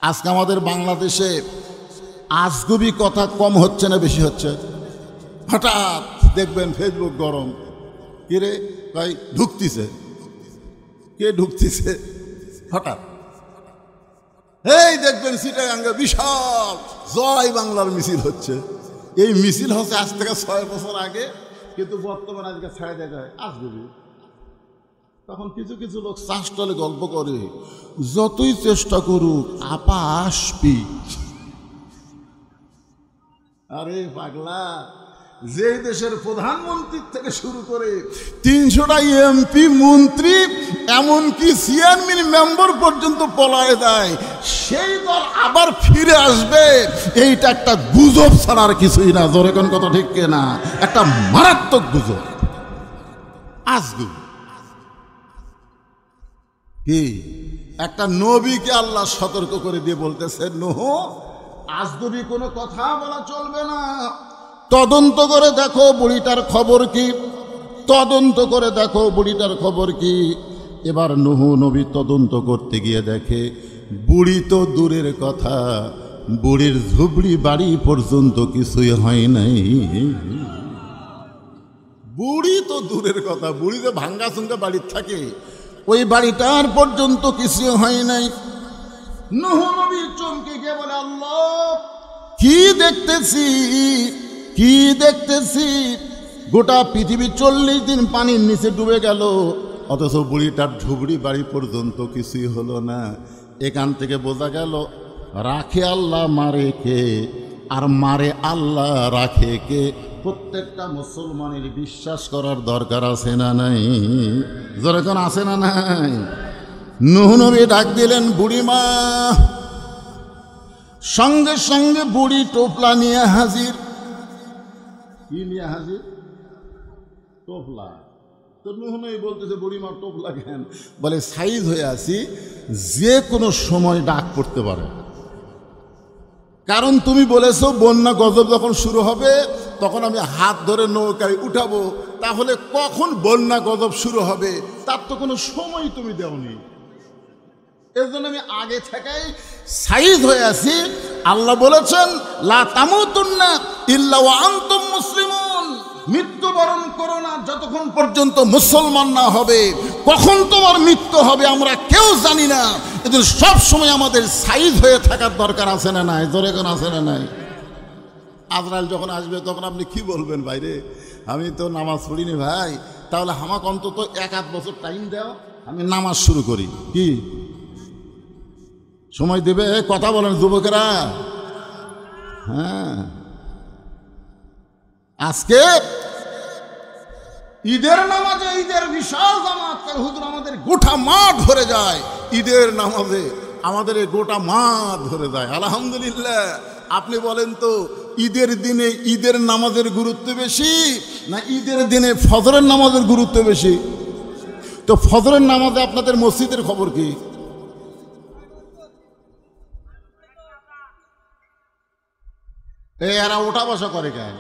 আজকে আমাদের বাংলাদেশে আজগুবি কথা কম হচ্ছে না বেশি হচ্ছে? হঠাৎ দেখবেন ফেসবুক গরম, কিরে ভাই ঢুকতিছে, কে ঢুকতিছে হঠাৎ। এই দেখবেন চিটাগাঙ্গে বিশাল জয় বাংলার মিছিল হচ্ছে। এই মিছিল হচ্ছে আজ থেকে 6 বছর আগে, কিন্তু বর্তমানে আজকে ছেড়ে দেওয়া যায় আজগুবি। তখন কিছু কিছু লোক চাষটলে গল্প করে, যতই চেষ্টা করুক আপা আসবি। আরে পাগলা, যে দেশের প্রধানমন্ত্রী থেকে শুরু করে 300টা এমপি মন্ত্রী এমনকি চেয়ারম্যান মেম্বার পর্যন্ত পলায় দেয়, সেই দল আবার ফিরে আসবে, এইটা একটা গুজব ছাড়া আর কিছুই না। জোরে কোন কথা ঠিক না? একটা মারাত্মক গুজব। আজগুবি কি একটা নবীকে আল্লাহ সতর্ক করে দিয়ে বলতেছে, নূহ আজগুবি কোনো কথা বলা চলবে না, তদন্ত করে দেখো বুড়িটার খবর কি, তদন্ত করে দেখো বুড়িটার খবর কি। এবার নূহ নবী তদন্ত করতে গিয়ে দেখে বুড়ি তো দূরের কথা, বুড়ির ঝুবড়ি বাড়ি পর্যন্ত কিছুই হয় নাই। বুড়ি তো দূরের কথা, বুড়ি তো ভাঙ্গা চুঙ্গা বাড়ির থাকে, ওই বাড়িটার পর্যন্ত কিছু হয় নাই। নূহ নবী চমকে গিয়ে বলে, আল্লাহ কি দেখতেছি, কি দেখতেছি, গোটা পৃথিবী 40 দিন পানির নিচে ডুবে গেল, অথচ বুড়িটার ঝুবড়ি বাড়ি পর্যন্ত কিছুই হলো না। এখান থেকে বোঝা গেল রাখে আল্লাহ মারে কে, আর মারে আল্লাহ রাখে কে। প্রত্যেকটা মুসলমানের বিশ্বাস করার দরকার আছে না নাই? যখন আছে না নাই? নূহ নবী ডাক দিলেন, বুড়িমা। সঙ্গে সঙ্গে বুড়ি টোপলা নিয়ে হাজির। কি নিয়ে হাজির? টোপলা। তো নূহ নবী বলতেছে, বুড়িমা টোপলা কেন? বলে সাইজ হয়ে আছি, যে কোনো সময় ডাক পড়তে পারে, কারণ তুমি বলেছো বন্যা গজব যখন শুরু হবে তখন আমি হাত ধরে নৌকায় উঠাবো, তাহলে কখন বন্যা গজব শুরু হবে তার তো কোনো সময় তুমি দেওনি। এর জন্য আমি আগে থেকেই সাইজ হয়ে আছি। আল্লাহ বলেছেন, লা তামুতুন্না ইল্লা ওয়া আনতুম মুসলিমুন, মৃত্যুবরণ করো না যতক্ষণ পর্যন্ত মুসলমান না হবে। কখন তোমার মৃত্যু হবে আমরা কেউ জানি না, এজন্য সব সময় আমাদের সাইজ হয়ে থাকার দরকার আছে না নাই? জোরে কোন আছে না নাই? আজরাইল যখন আসবে তখন আপনি কি বলবেন, ভাইরে আমি তো নামাজ পড়িনি ভাই, তাহলে আমাকে অন্তত 1-8 বছর টাইম দাও, আমি নামাজ শুরু করি। কি সময় দেবে? কথা বলেন যুবকেরা। হ্যাঁ, আজকে ঈদের নামাজে, ঈদের বিশাল জামাত, হুজুর আমাদের গোটা মাঠ ভরে যায়। ঈদের নামাজে আমাদের গোটা মাঠ ভরে যায়। আলহামদুলিল্লাহ। আপনি বলেন তো, ঈদের দিনে ঈদের নামাজের গুরুত্ব বেশি না ঈদের দিনে ফজরের নামাজের গুরুত্ব বেশি? তো ফজরের নামাজে আপনাদের মসজিদের খবর কি? এরা ওঠা বসা করে কেন?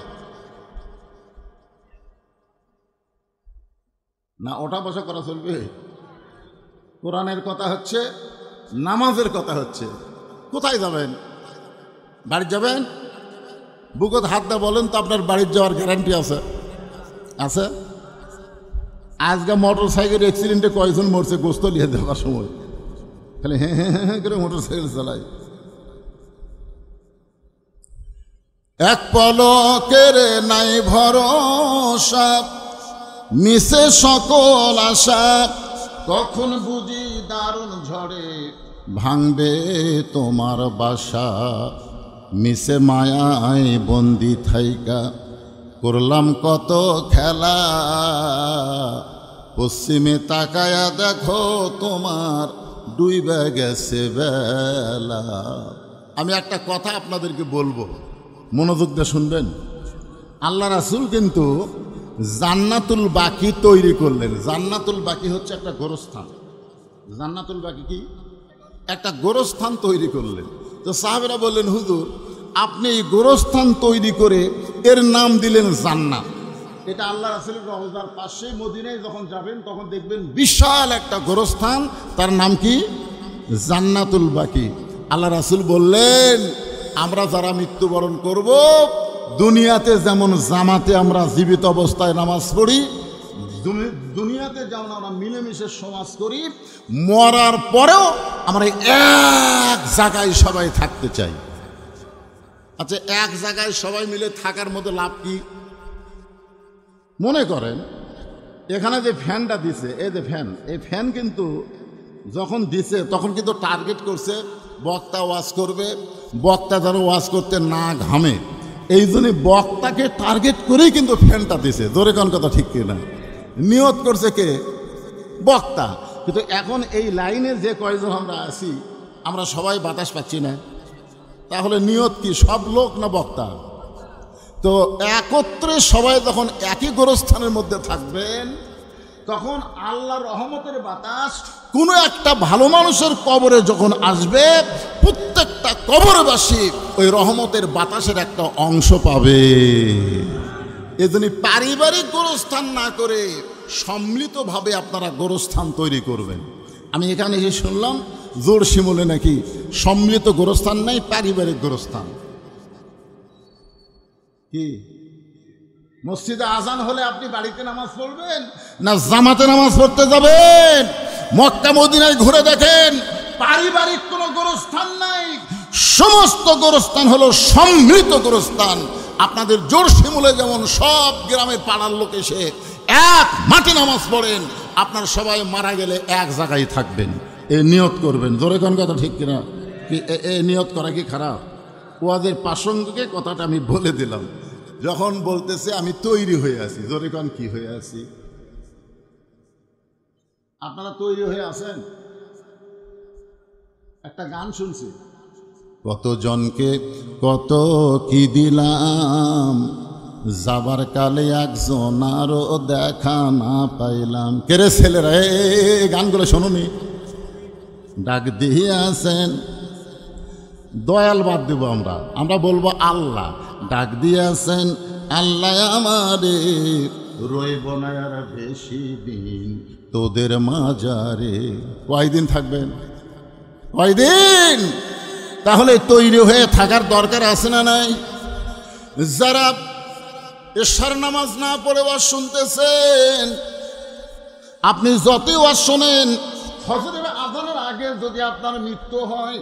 না ওঠা বসা করা চলবে? কোরআনের কথা হচ্ছে, নামাজের কথা হচ্ছে। কোথায় যাবেন? বাড়ি যাবেন? বুকত হাত দা বলেন তো, আপনার বাড়ির যাওয়ার গ্যারান্টি আছে? আছে? আজকে মোটর সাইকেল অ্যাক্সিডেন্টে কয়জন মরছে গোস্ত নিয়ে দেওয়ার সময়? খালি হ্যাঁ হ্যাঁ হ্যাঁ করে মোটর সাইকেল চালায়। এক পলকের নাই ভরসা, মিশে সকল আশা, কখন বুঝি দারুণ ঝড়ে ভাঙবে তোমার বাসা। মিশে মায়ায় বন্দি থাইকা করলাম কত খেলা, পশ্চিমে তাকায়া দেখো তোমার ডুইবা গেছে বেলা। আমি একটা কথা আপনাদেরকে বলবো, মনোযোগ দিয়ে শুনবেন। আল্লাহ রাসূল কিন্তু জান্নাতুল বাকি তৈরি করলেন। জান্নাতুল বাকি হচ্ছে একটা গোরস্থান। জান্নাতুল বাকি কি? একটা গোরস্থান তৈরি করলেন। তো সাহাবেরা বললেন, হুজুর আপনি এই গোরস্থান তৈরি করে এর নাম দিলেন জান্নাত। এটা আল্লাহ রাসূলের রওজার পাশে মদিনায় যখন যাবেন তখন দেখবেন বিশাল একটা গোরস্থান, তার নাম কি? জান্নাতুল বাকি। আল্লাহ রাসূল বললেন, আমরা যারা মৃত্যুবরণ করব, দুনিয়াতে যেমন জামাতে আমরা জীবিত অবস্থায় নামাজ পড়ি, দুনিয়াতে যেমন আমরা মিলেমিশে সমাজ করি, মরার পরেও আমরা এক জায়গায় সবাই থাকতে চাই। আচ্ছা, এক জায়গায় সবাই মিলে থাকার মতো লাভ কি? মনে করেন এখানে যে ফ্যানটা দিছে, এই যে ফ্যান, এই ফ্যান কিন্তু যখন দিছে তখন কিন্তু টার্গেট করছে বক্তা ওয়াজ করবে, বক্তা যেন ওয়াজ করতে না ঘামে, এই জন্য বক্তাকে টার্গেট করেই কিন্তু ফ্যানটা দিছে। জোরে কোন কথা ঠিক কিনা? নিয়ত করছে কে? বক্তা। কিন্তু এখন এই লাইনে যে কয়জন আমরা আছি, আমরা সবাই বাতাস পাচ্ছি না, তাহলে নিয়ত কি? সব লোক না বক্তা? তো একত্রে সবাই যখন একই গোরস্থানের মধ্যে থাকবেন, তখন আল্লাহর রহমতের বাতাস কোনো একটা ভালো মানুষের কবরে যখন আসবে, প্রত্যেকটা কবরবাসী ওই রহমতের বাতাসের একটা অংশ পাবে। এজন্য পারিবারিক গোরস্থান না করে সম্মিলিতভাবে আপনারা গোরস্থান তৈরি করবেন। আমি এখানে এসে শুনলাম জোর শিমুলে নাকি সম্মিলিত গোরস্থান নাই, পারিবারিক গোরস্থান। কি মসজিদে আজান হলে আপনি বাড়িতে নামাজ পড়বেন না জামাতে নামাজ পড়তে যাবেন? মক্কা মদিনায় ঘুরে দেখেন, পারিবারিক কোনো গোরস্থান নাই, সমস্ত গোরস্থান হলো সম্মিলিত গোরস্থান। আপনাদের জোর শিমুলে যেমন সব গ্রামে পাড়ার লোক এসে এক মাঠে নামাজ পড়েন, আপনার সবাই মারা গেলে এক জায়গায় থাকবেন, এই নিয়ত করবেন। জোরে কোন কথা ঠিক কিনা? এই নিয়ত করা কি খারাপ? ওয়াজের প্রাসঙ্গিকে কথাটা আমি বলে দিলাম। যখন বলতেছে আমি তৈরি হয়ে আছি, জোরে কোন কি হয়ে আছি? আপনারা তৈরি হয়ে আছেন? একটা গান শুনছি, কতজনকে কত কি দিলাম, যাবার কালে একজন আরো দেখা না পাইলাম। কেরে ছেলেরা, এই গানগুলো শোনোনি? ডাক দিয়ে আছেন, দয়াল বাদ দেব আমরা বলবো আল্লাহ। ডাক দিয়ে আছেন, আল্লাহ আমারে রইব না আর বেশি দিন তোদের মাজারে। কয়দিন থাকবেন? কয়দিন? তাহলে তৈরি হয়ে থাকার দরকার আছে না নাই? যারা এশার নামাজ না পড়ে ওয়াজ শুনতেছেন, আপনি যতই ওয়াজ শোনেন, ফজরের আযানের আগে যদি আপনার মৃত্যু হয়,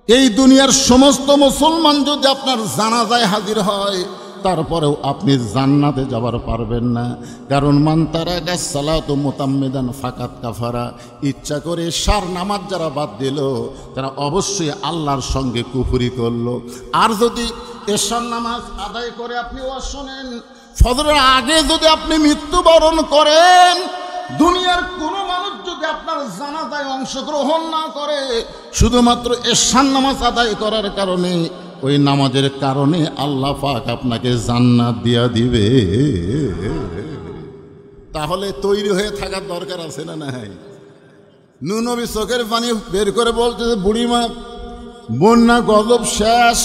এই দুনিয়ার সমস্ত মুসলমান যদি আপনার জানাজায় হাজির হয়, তারপরেও আপনি জান্নাতে যাবার পারবেন না। কারণ মান তারাকা সালাতু মুতাম্মিদান ফাকাত কাফারা, ইচ্ছা করে এশার নামাজ যারা বাদ দিল, তারা অবশ্যই আল্লাহর সঙ্গে কুফরি করলো। আর যদি এশার নামাজ আদায় করে আপনি ওয়াজ শোনেন, ফজরের আগে যদি আপনি মৃত্যুবরণ করেন, দুনিয়ার কোনো মানুষ যদি আপনার জানাজায় অংশগ্রহণ না করে, শুধুমাত্র এশার নামাজ আদায় করার কারণে, ওই নামাজের কারণে আল্লাহ পাক আপনাকে জান্নাত দিয়া দিবে। তাহলে তৈরি হয়ে থাকার দরকার আছে না নাই? নূহ নবী চোখের পানি বের করে বলতেছে, বুড়িমা বন্যা গজব শেষ,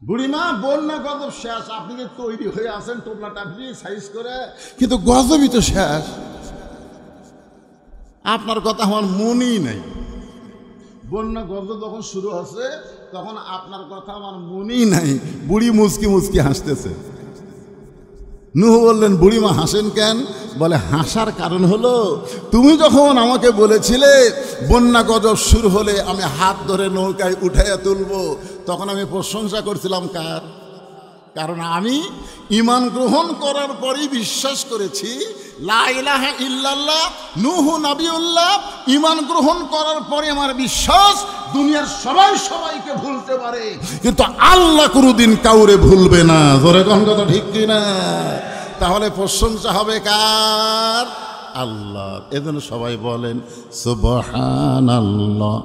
বুড়িমা বন্যা গজব শেষ, আপনি যে তৈরি হয়ে আছেন টোপলাটা আপনি সাইজ করে, কিন্তু গজবই তো শেষ। আপনার কথা আমার মনেই নাই। বন্যা গজব যখন শুরু হচ্ছে তখন আপনার কথা আমার মনেই নাই। বুড়ি মুচকি মুচকি হাসতেছে। নূহ বললেন, বুড়িমা হাসেন কেন? বলে, হাসার কারণ হলো, তুমি যখন আমাকে বলেছিলে বন্যা গজব শুরু হলে আমি হাত ধরে নৌকায় উঠাইয়া তুলবো, তখন আমি প্রশংসা করছিলাম কার? কারণ আমি ঈমান গ্রহণ করার পরই বিশ্বাস করেছি লা ইলাহা ইল্লাল্লাহ, নূহ নবিউল্লাহ। ঈমান গ্রহণ করার পরে আমার বিশ্বাস দুনিয়ার সবাই সবাইকে ভুলতে পারে, কিন্তু আল্লাহ কোনোদিন কাউরে ভুলবে না। জোরে কোন কথা ঠিক কিনা? তাহলে প্রশংসা হবে কার? আল্লাহ। এজন্য সবাই বলেন সুবহানাল্লাহ,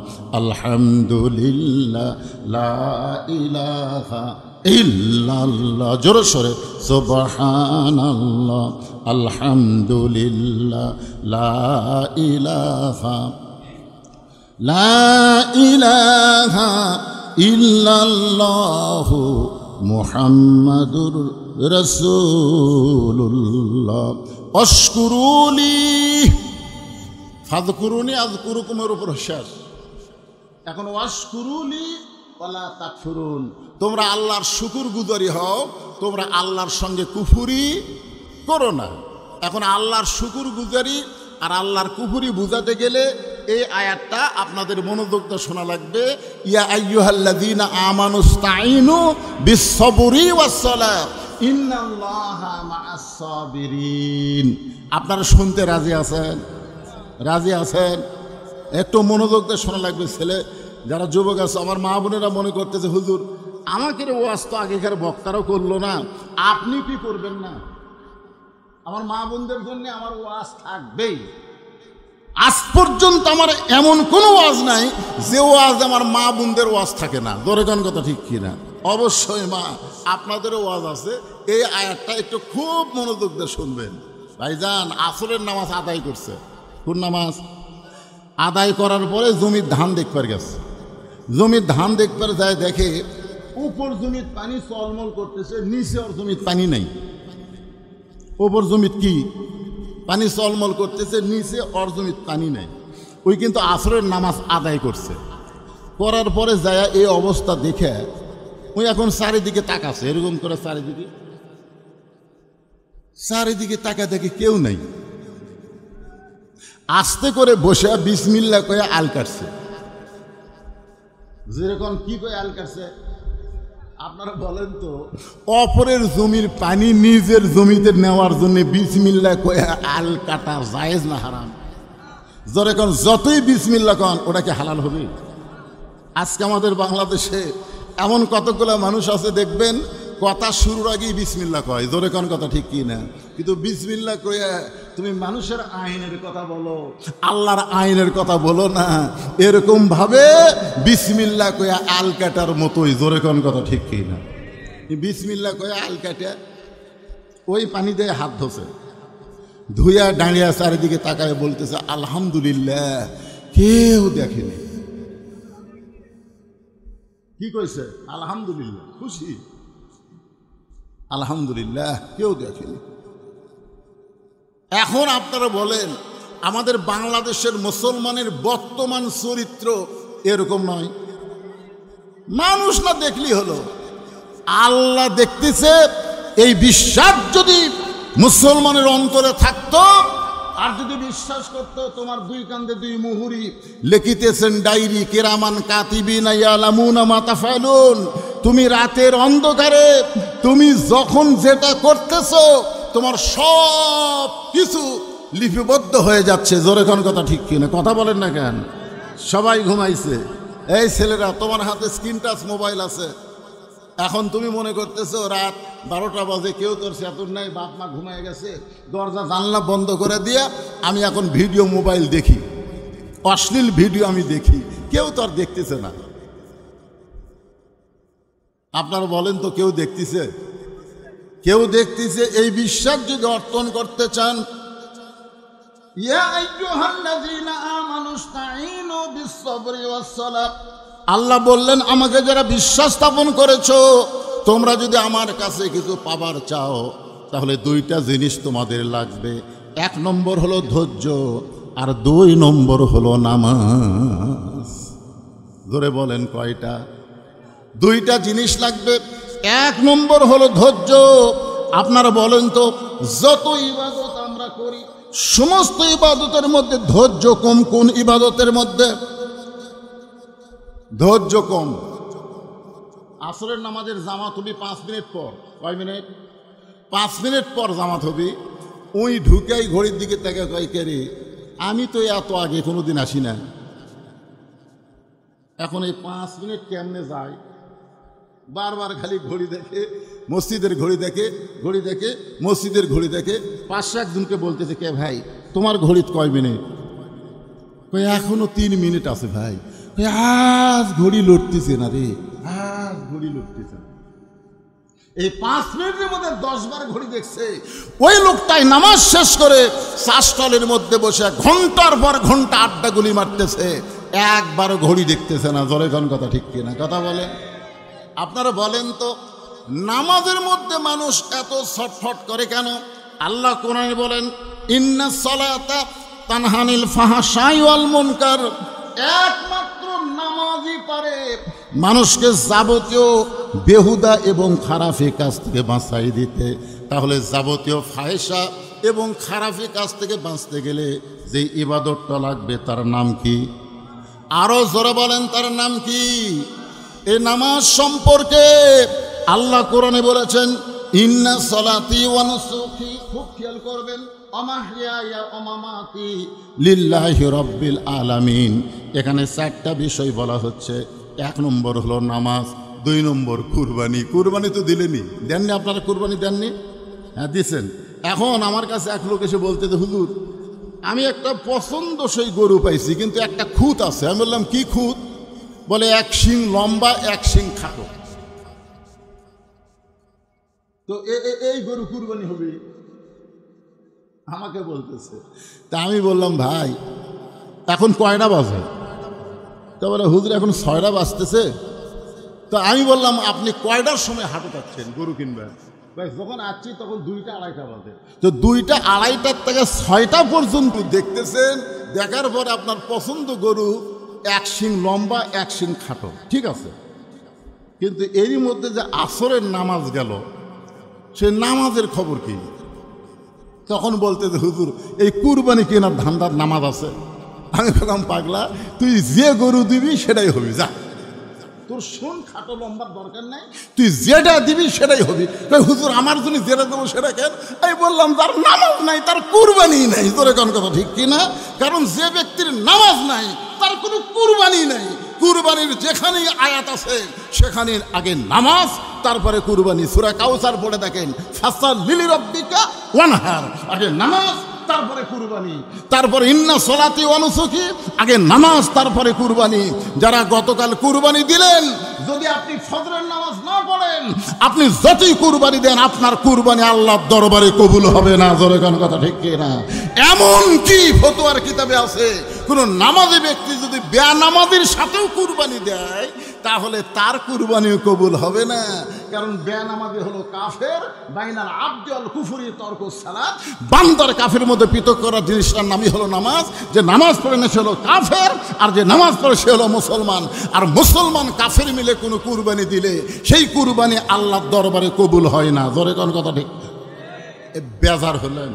আলহামদুলিল্লাহ, লা ইলাহা ইল্লাল্লাহ। জোরে সরে সুবহানাল্লাহ, আলহামদুলিল্লাহ, লা ইলাহা ইল্লাল্লাহ, মুহাম্মাদুর রাসূলুল্লাহ। অশকুরুলি ফাযকুরুনি আযকুরুকুমের উপর শেষ। এখন ওয়াশকুরুলি ওয়ালা তাকফুরুন, তোমরা আল্লাহর শুকরগুজারি হও, তোমরা আল্লাহর সঙ্গে কুফরি করো না। এখন আল্লাহর শুকরগুজারি আর আল্লাহর কুফরি বুঝাতে গেলে এই আয়াতটা আপনাদের মনোযোগ দিয়ে শোনা লাগবে। ইয়া আইয়ুহাল্লাযীনা আমানুস্তাঈনু বিস-সাবরি ওয়াস-সালাহ ইন্নাল্লাহা মা'আস সাবিরিন। আপনারা শুনতে রাজি আছেন? রাজি আছেন? একটু মনোযোগ দিয়ে শোনা লাগবে। ছেলে যারা যুবক আছে, আমার মা বোনেরা মনে করতেছে হুজুর আমাকে ওয়াজ তো আগেকার বক্তারাও করলো না, আপনি কি করবেন না? আমার মা বোনদের জন্য আমার ওয়াজ থাকবেই। আজ পর্যন্ত আমার এমন কোনো ওয়াজ নাই যে ওয়াজ আমার মা বোনদের ওয়াজ থাকে না। দরকার কথা ঠিক কিনা? অবশ্যই মা আপনাদেরও ওয়াজ আছে। এই আয়াতটা একটু খুব মনোযোগ দিয়ে শুনবেন। ভাইজান আসরের নামাজ আদায় করছে, কোন নামাজ আদায় করার পরে জমির ধান দেখবার গেছে। জমির ধান দেখবার যায়, দেখে উপর জমির পানি চলমল করতেছে, নিচে ওর জমির পানি নেই। ওপর জমির কি পানি চলমল করতেছে, নিচে ওর জমির পানি নেই। ওই কিন্তু আসরের নামাজ আদায় করছে। করার পরে যায় এই অবস্থা দেখে ওই এখন চারিদিকে তাকাচ্ছে, এরকম করে চারিদিকে তাকা দেখে কেউ নাই। আস্তে করে বসে বিসমিল্লাহ কয়ে আল কাটছে। যেরকম কি কয়ে আল কাটছে আপনারা বলেন তো? অপরের জমির পানি নিজের জমিতে নেওয়ার জন্য বিসমিল্লাহ কয়ে আল কাটা জায়েজ না হারাম? যেরকম যতই বিসমিল্লাহ কন ওটা কি হালাল হবে? আজকে আমাদের বাংলাদেশে এমন কতগুলো মানুষ আছে দেখবেন কথা শুরুর আগেই বিসমিল্লাহ কয়। জোরে কোন কথা ঠিক কি না? কিন্তু বিসমিল্লাহ কয়ে তুমি মানুষের আইনের কথা বলো, আল্লাহর আইনের কথা বলো না। এরকম ভাবে বিসমিল্লাহ কয়ে আল কাটার মতোই। জোরে কোন কথা ঠিক কি না? বিসমিল্লাহ কয়ে আল কাটে ওই পানি দিয়ে হাত ধোছে, ধুইয়া দাঁড়িয়ে চারিদিকে তাকায় বলতেছে আলহামদুলিল্লাহ, কেউ দেখেনি। কি কইছে? আলহামদুলিল্লাহ, খুশি, আলহামদুলিল্লাহ, কেউ দেখেনি। এখন আপনারা বলেন আমাদের বাংলাদেশের মুসলমানের বর্তমান চরিত্র এরকম নয়? মানুষ না দেখলেই হলো, আল্লাহ দেখতেছে। এই বিশ্বাস যদি মুসলমানের অন্তরে থাকতো আর যদি বিশ্বাস করতো, তোমার দুই কান্দে দুই মুহুরি লিখিতেছেন ডায়েরি, কিরামান কাতিবিনা ইয়ালামুনা মা তাফআলুন। তুমি রাতের অন্ধকারে তুমি যখন যেটা করতেছো তোমার সব কিছু লিপিবদ্ধ হয়ে যাচ্ছে। জোরে কোন কথা ঠিক কিনা? কথা বলেন না কেন? সবাই ঘুমাইছে। এই ছেলেরা, তোমার হাতে স্ক্রিন টাচ মোবাইল আছে। এখন তুমি মনে করতেছো রাত 12টা বাজে, কেউ তোর সেতুর নাই, বাপ মা ঘুমায় গেছে, দরজা জানলা বন্ধ করে দিয়া আমি এখন ভিডিও মোবাইল দেখি, অশ্লীল ভিডিও আমি দেখি। কেউ তো আর দেখতেছে না। আপনারা বলেন তো কেউ দেখতেছে? কেউ দেখতেছে? এই বিশ্বাস যদি অর্জন করতে চান, ইয়া আইয়ুহাল্লাযীনা আমানুস্তাঈনু বিস-সাবরি ওয়াস-সালাহ, আল্লাহ বললেন আমাকে যারা বিশ্বাস স্থাপন করেছো, তোমরা যদি আমার কাছে কিছু পাবার চাও তাহলে দুইটা জিনিস তোমাদের লাগবে। 1 নম্বর হলো ধৈর্য, আর 2 নম্বর হলো নামাজ। ধরে বলেন কয়টা? 2টা জিনিস লাগবে। 1 নম্বর হলো ধৈর্য। আপনারা বলেন তো, যত ইবাদত আমরা করি সমস্ত ইবাদতের মধ্যে ধৈর্য কম কোন ইবাদতের মধ্যে? ধৈর্য কম। আসরের নামাজের জামাত হবি 5 মিনিট পর। কয় মিনিট? 5 মিনিট পর জামাত হবি। ওই ঢুকেই ঘড়ির দিকে তাকে কয়, কে রে, আমি তো এত আগে কোনোদিন আসি না। এখন এই 5 মিনিট কেমনে যায়? বারবার খালি ঘড়ি দেখে, মসজিদের ঘড়ি দেখে, ঘড়ি দেখে, মসজিদের ঘড়ি দেখে। 500 একজনকে বলতেছে, কে ভাই তোমার ঘড়িতে কয় মিনিট? কই এখনো 3 মিনিট আছে ভাই। আজ ঘড়ি লড়তেছে না রে, আজ ঘড়ি লড়তেছে না। এই 5 মিনিটের মধ্যে 10 বার ঘড়ি দেখছে। ওই লোকটাই নামাজ শেষ করে চাষটলের মধ্যে বসে ঘন্টার পর ঘন্টা আড্ডা গুলি মারতেছে, একবারও ঘড়ি দেখতেছে না। জোরে কোন কথা ঠিক কিনা? কথা বলেন। আপনারা বলেন তো, নামাজের মধ্যে মানুষ এত ছটফট করে কেন? আল্লাহ কোরআনে বলেন, ইন্নাস সালাতা তানহানিল ফাহশাই ওয়াল মুনকার, একমাত্র নামাজই পারে মানুষকে যাবতীয় বেহুদা এবং খারাপি কাজ থেকে বাঁচাই দিতে। তাহলে যাবতীয় ফাহেসা এবং খারাপি কাজ থেকে বাঁচতে গেলে যে ইবাদতটা লাগবে তার নাম কি? আরো জোরে বলেন, তার নাম কি? এই নামাজ সম্পর্কে আল্লাহ কোরআনে বলেছেন, ইন্না সলাতি ওয়া নুসুকি, খুব খেয়াল করবেন, অমাহিয়া অমামাতি লিল্লাহি রাব্বিল আলামিন। এখানে চারটা বিষয় বলা হচ্ছে। এক নম্বর হলো নামাজ, দুই নম্বর কুরবানি। কুরবানি তো দিলেনি, দেননি? আপনারা কুরবানি দেননি? হ্যাঁ দিয়েছেন। এখন আমার কাছে এক লোক এসে বলতে, হুজুর আমি একটা পছন্দসই গরু পাইছি, কিন্তু একটা খুঁত আছে। আমি বললাম কি খুঁত? বলে এক শিং লম্বা, এক শিং খাটো। তো এই গরু কুরবানি হবে? আমাকে বলতেছে। তা আমি বললাম ভাই এখন কয়টা বাজে? তো বলে হুজুর এখন 6টা বাজতেছে। তো আমি বললাম আপনি কয়টার সময় হাটে যাচ্ছেন গরু কিনবেন? ভাই যখন আসছি তখন 2টা 2:30 বাজে। তো 2টা 2:30 থেকে 6টা পর্যন্ত দেখতেছেন, দেখার পরে আপনার পছন্দ গরু এক শিং লম্বা, এক শিং খাটো, ঠিক আছে। কিন্তু এরই মধ্যে যে আসরের নামাজ গেল, সে নামাজের খবর কি? তখন বলতে যে হুজুর এই কুরবানি কেনার ধান্দার নামাজ আছে। আমি বললাম পাগলা, তুই যে গরু দিবি সেটাই হবি, যা, তোর শোন খাটো লম্বার দরকার নাই, তুই যেটা দিবি সেটাই হবি। হুজুর আমার জন্য যেটা দেবো সেটা কেন? আমি বললাম যার নামাজ নাই তার কুরবানি নাই। তোর কোন কথা ঠিক কিনা? কারণ যে ব্যক্তির নামাজ নাই তার কোনো কুরবানি নাই। কুরবানির যেখানেই আয়াত আছে সেখানে আগে নামাজ, তারপরে কুরবানি। সূরা কাউসার পড়ে দেখেন, ফাসাল্লি লিরাব্বিকা ওয়ানহার, আগে নামাজ তারপরে কুরবানি। তারপরে ইন্না সলাতি ওয়া নুসুকি, আগে নামাজ তারপরে কুরবানি। যারা গতকাল কুরবানি দিলেন, যদি আপনি ফজরের নামাজ না পড়েন, আপনি যতই কুরবানি দেন আপনার কুরবানি আল্লাহর দরবারে কবুল হবে না। জোরে কোন কথা ঠিক কিনা? এমন কি ফতোয়ার কিতাবে আছে, কোন নামাজি ব্যক্তি যদি বেনামাজির সাথেও কুরবানি দেয় তাহলে তার কুরবানিও কবুল হবে না। কারণ বেনামাজি হলো কাফের। বাইনাল আবদি ওয়াল কুফরি তরকুস সালাত, বান্দার কাফের মধ্যে পৃথক করার জিনিসটার নামই হলো নামাজ। যে নামাজ পড়ে না সে হলো কাফের, আর যে নামাজ পড়ে সে হলো মুসলমান। আর মুসলমান কাফের মিলে কোনো কুরবানি দিলে সেই কুরবানি আল্লাহর দরবারে কবুল হয় না। জোরে কোন কথা ঠিক? বেজার হলেন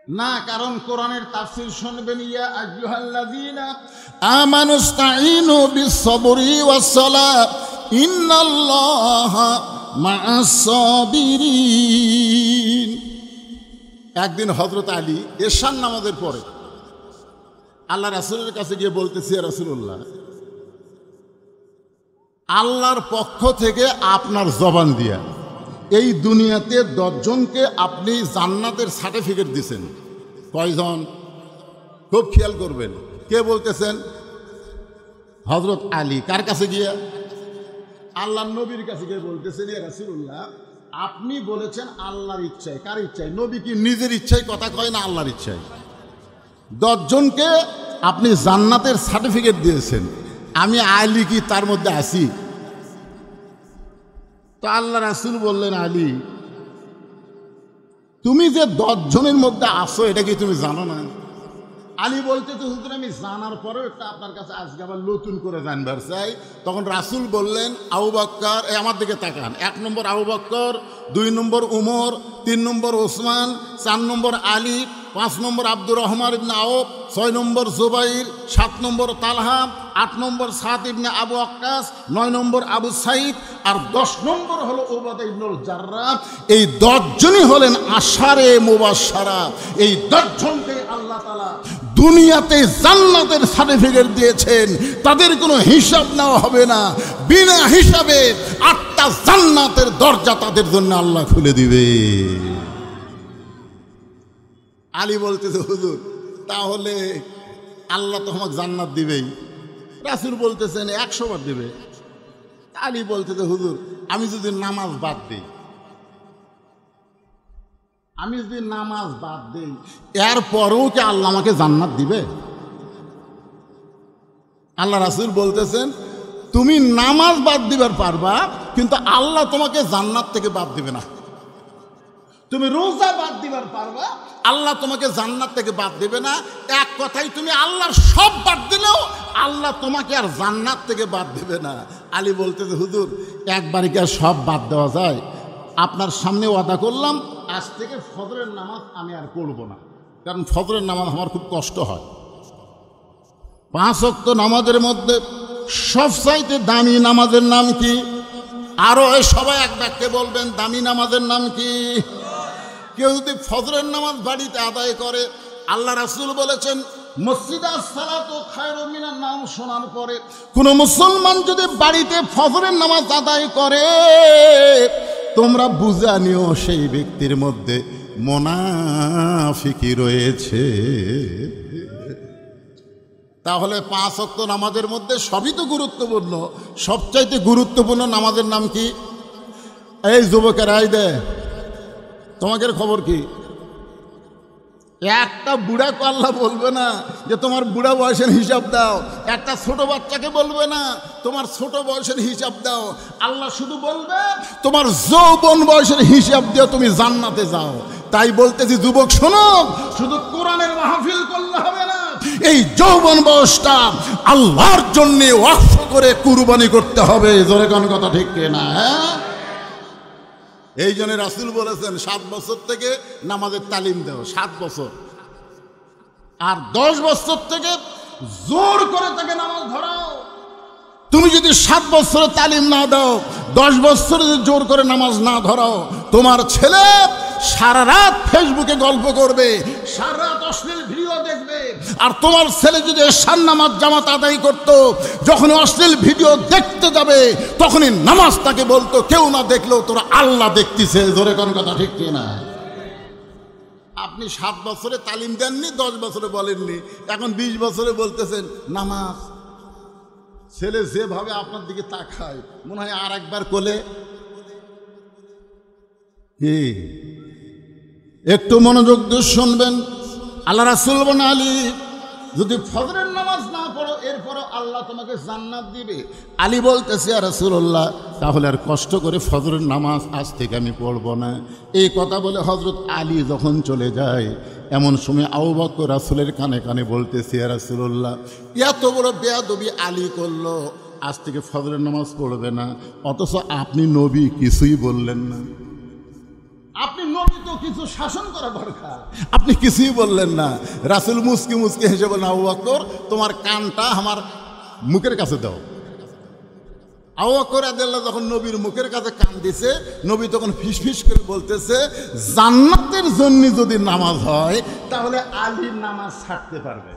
না? কারণ কোরআনের তাফসীর শুনবেন, ইয়া আইয়ুহাল্লাযীনা আমানুস্তাঈনু বিস-সাবরি ওয়াস-সালাত ইন্নাল্লাহা মা'আস সাবিরিন। একদিন হযরত আলী এশার নামাজের পরে আল্লাহ রাসূলের কাছে গিয়ে বলতেছে, ইয়া রাসূলুল্লাহ, আল্লাহর পক্ষ থেকে আপনার জবান দিয়া এই দুনিয়াতে 10 জনকে আপনি জান্নাতের সার্টিফিকেট দিয়েছেন। কয়জন? খুব খেয়াল করবেন। কে বলতেছেন? হযরত আলী। কার কাছে গিয়ে? আল্লাহর নবীর কাছে গিয়ে বলতেছেন, ইয়া রাসূলুল্লাহ, আপনি বলেছেন আল্লাহর ইচ্ছায়। কার ইচ্ছায়? নবী কি নিজের ইচ্ছায় কথা কয় না? আল্লাহর ইচ্ছায় 10 জনকে আপনি জান্নাতের সার্টিফিকেট দিয়েছেন। আমি আলী কি তার মধ্যে আছি? তো আল্লাহ রাসূল বললেন, আলী তুমি যে 10 জনের মধ্যে আসো এটা কি তুমি জানো না? আলী বলতে, তো হুজুর আমি জানার পরেও একটা আপনার কাছে আজকে আবার নতুন করে জানবার চাই। তখন রাসূল বললেন, আবু বকর, আমার দিকে তাকান, 1 নম্বর আবু বকর, 2 নম্বর উমর, 3 নম্বর ওসমান, 4 নম্বর আলী, 5 নম্বর আব্দুর রহমান ইবনে আউফ, 6 নম্বর জুবাইর, 7 নম্বর তালহা, 8 নম্বর সাদ ইবনে আবু ওয়াক্কাস, 9 নম্বর আবু সাইদ, আর 10 নম্বর হলো উবাদা ইবনুল জাররাহ। এই 10 জনই হলেন আশারে মুবাশশারা। এই 10 জনকে আল্লাহ তাআলা দুনিয়াতে জান্নাতের সার্টিফিকেট দিয়েছেন। তাদের কোনো হিসাব নেওয়া হবে না। বিনা হিসাবে 8টা জান্নাতের দরজা তাদের জন্য আল্লাহ খুলে দিবে। আলী বলতেছে, হুজুর তাহলে আল্লাহ তো আমাকে জান্নাত দিবেই। রাসূল বলতেছেন 100 বার দিবে। আলী বলতেছে, হুজুর আমি যদি নামাজ বাদ দিই, এরপরেও কি আল্লাহ আমাকে জান্নাত দিবে? আল্লাহ রাসূল বলতেছেন, তুমি নামাজ বাদ দিবার পারবা, কিন্তু আল্লাহ তোমাকে জান্নাত থেকে বাদ দিবে না। তুমি রোজা বাদ দিবার পারবা, আল্লাহ তোমাকে জান্নাত থেকে বাদ দেবে না। এক কথাই তুমি আল্লাহর সব বাদ দিলেও আল্লাহ তোমাকে আর জান্নাত থেকে বাদ দেবে না। আলী বলতেছে হুজুর একবারই কি আর সব বাদ দেওয়া যায়? আপনার সামনে ওয়াদা করলাম আজ থেকে ফজরের নামাজ আমি আর পড়ব না, কারণ ফজরের নামাজ আমার খুব কষ্ট হয়। 5 ওয়াক্ত নামাজের মধ্যে সবচাইতে দামি নামাজের নাম কি? আরো সবাই এক বাক্যে বলবেন দামি নামাজের নাম কি? কেউ যদি ফজরের নামাজ বাড়িতে আদায় করে, আল্লাহ রাসূল বলেছেন মসজিদাস সালাতু খায়রুম মিনান নাওম শোনার পরে কোন মুসলমান যদি বাড়িতে ফজরের নামাজ আদায় করে, তোমরা বুঝা নিও সেই ব্যক্তির মধ্যে মুনাফিকি রয়েছে। তাহলে 5 ওয়াক্ত নামাজের মধ্যে সবই তো গুরুত্বপূর্ণ, সবচাইতে গুরুত্বপূর্ণ নামাজের নাম কি? এই যুবকেরা এই দে, তোমাদের খবর কি? একটা বুড়া আল্লাহ বলবে না যে তোমার বুড়া বয়সের হিসাব দাও, একটা ছোট বাচ্চাকে বলবে না তোমার ছোট বয়সের হিসাব দাও। আল্লাহ শুধু বলবে তোমার যৌবন বয়সের হিসাব দিয়ে তুমি জান্নাতে যাও। তাই বলতেছি যুবক শোনো, শুধু কোরআনের মাহফিল করলে হবে না, এই যৌবন বয়সটা আল্লাহর জন্য ওয়াকফ করে কুরবানি করতে হবে। জোরে কোন কথা ঠিক কিনা? হ্যাঁ, এই জন্য রাসূল বলেছেন 7 বছর থেকে নামাজের তালিম দাও, 7 বছর। আর 10 বছর থেকে জোর করে তাকে নামাজ ধরাও। তুমি যদি 7 বছরের তালিম না দাও, 10 বছর যদি জোর করে নামাজ না ধরাও, তোমার ছেলে সারা রাত ফেসবুকে গল্প করবে, সারা রাত অশ্লীল ভিডিও দেখবে। আর তোমার ছেলে যদি এশার নামাজ জামাত আদায় করত, যখন অশ্লীল ভিডিও দেখতে যাবে তখনই নামাজ তাকে বলতো কেউ না দেখলেও তোরা আল্লাহ দেখতেছে। জোরে কোন কথা ঠিক কিনা? আপনি 7 বছরে তালিম দেননি, 10 বছরে বলেননি, এখন 20 বছরে বলতেছেন নামাজ। ছেলে যেভাবে আপনার দিকে তাকায় মনে হয় আর একবার কোলে। কি একটু মনোযোগ দিয়ে শুনবেন। আল্লাহ রাসূল বলেন আলী যদি ফজরের নামাজ না পড়ো এরপরও আল্লাহ তোমাকে জান্নাত দিবে। আলী বলতেছে ইয়া রাসূলুল্লাহ তাহলে আর কষ্ট করে ফজরের নামাজ আজ থেকে আমি পড়ব না। এই কথা বলে হযরত আলী যখন চলে যায়, এমন সময় আবু বকর রাসূলের কানে কানে বলতেছে ইয়া রাসূলুল্লাহ এত বড় বেয়াদবি আলী করলো, আজ থেকে ফজরের নামাজ পড়বে না, অথচ আপনি নবী কিছুই বললেন না। আপনি নবী তো কিছু শাসন করা দরকার, আপনি কিছুই বললেন না। রাসূল মুস্কি মুস্কি হেসে বলেন আবু বকর তোমার কানটা আমার মুখের কাছে দাও। আবু বকর রাদিয়াল্লাহু যখন নবীর মুখের কাছে কান দিছে, নবী তখন ফিসফিস করে বলতেছে জান্নাতের জন্য যদি নামাজ হয় তাহলে আলী নামাজ ছাড়তে পারবে,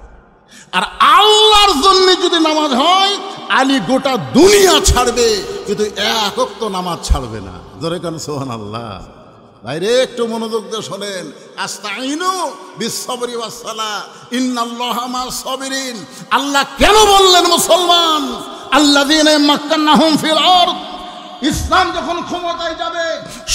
আর আল্লাহর জন্য যদি নামাজ হয় আলী গোটা দুনিয়া ছাড়বে, কিন্তু এক ওয়াক্ত নামাজ ছাড়বে না। জোরে কান সুবহানাল্লাহ। ভাইরে একটু মনোযোগ দিয়ে শোনেন। আস্তাইনু বিসসবরি ওয়াস সালাহ ইন্নাল্লাহা মা'আস সাবিরিন। আল্লাহ কেন বললেন মুসলমান আল্লাযীনা মাক্কান্নাহুম ফিল আরদ, ইসলাম যখন ক্ষমতায় যাবে,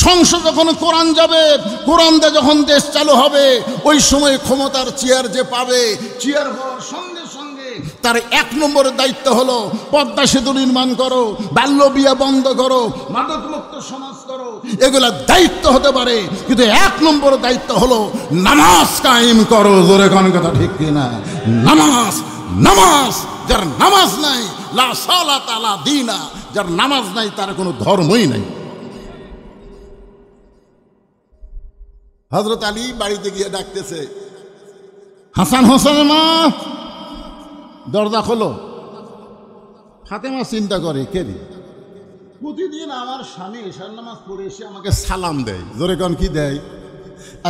সংসদ যখন কোরআন যাবে, কোরআন দিয়ে যখন দেশ চালু হবে, ওই সময় ক্ষমতার চেয়ার যে পাবে, চেয়ার হওয়ার সঙ্গে সঙ্গে তার 1 নম্বরের দায়িত্ব হলো পদ্মা সেতু নির্মাণ করো, বাল্য বিয়ে বন্ধ করো, মাদকমুক্ত সমাজ করো। এগুলা দায়িত্ব হতে পারে, কিন্তু 1 নম্বর দায়িত্ব হলো নামাজ কায়েম করো। জোরে কোন কথা ঠিক কিনা? নামাজ, নামাজ যার নামাজ নাই লা সালাতা লা দীনা, যার নামাজ নাই তার কোনো ধর্মই নাই। হযরত আলী বাড়িতে গিয়ে ডাকতেছে হাসান হোসেনের মা, দরজা খোলো। ফাতেমা চিন্তা করে কে রে, প্রতিদিন আমার স্বামী এশার নামাজ পড়ে এসে আমাকে সালাম দেয়। জোরে কোন কি দেয়?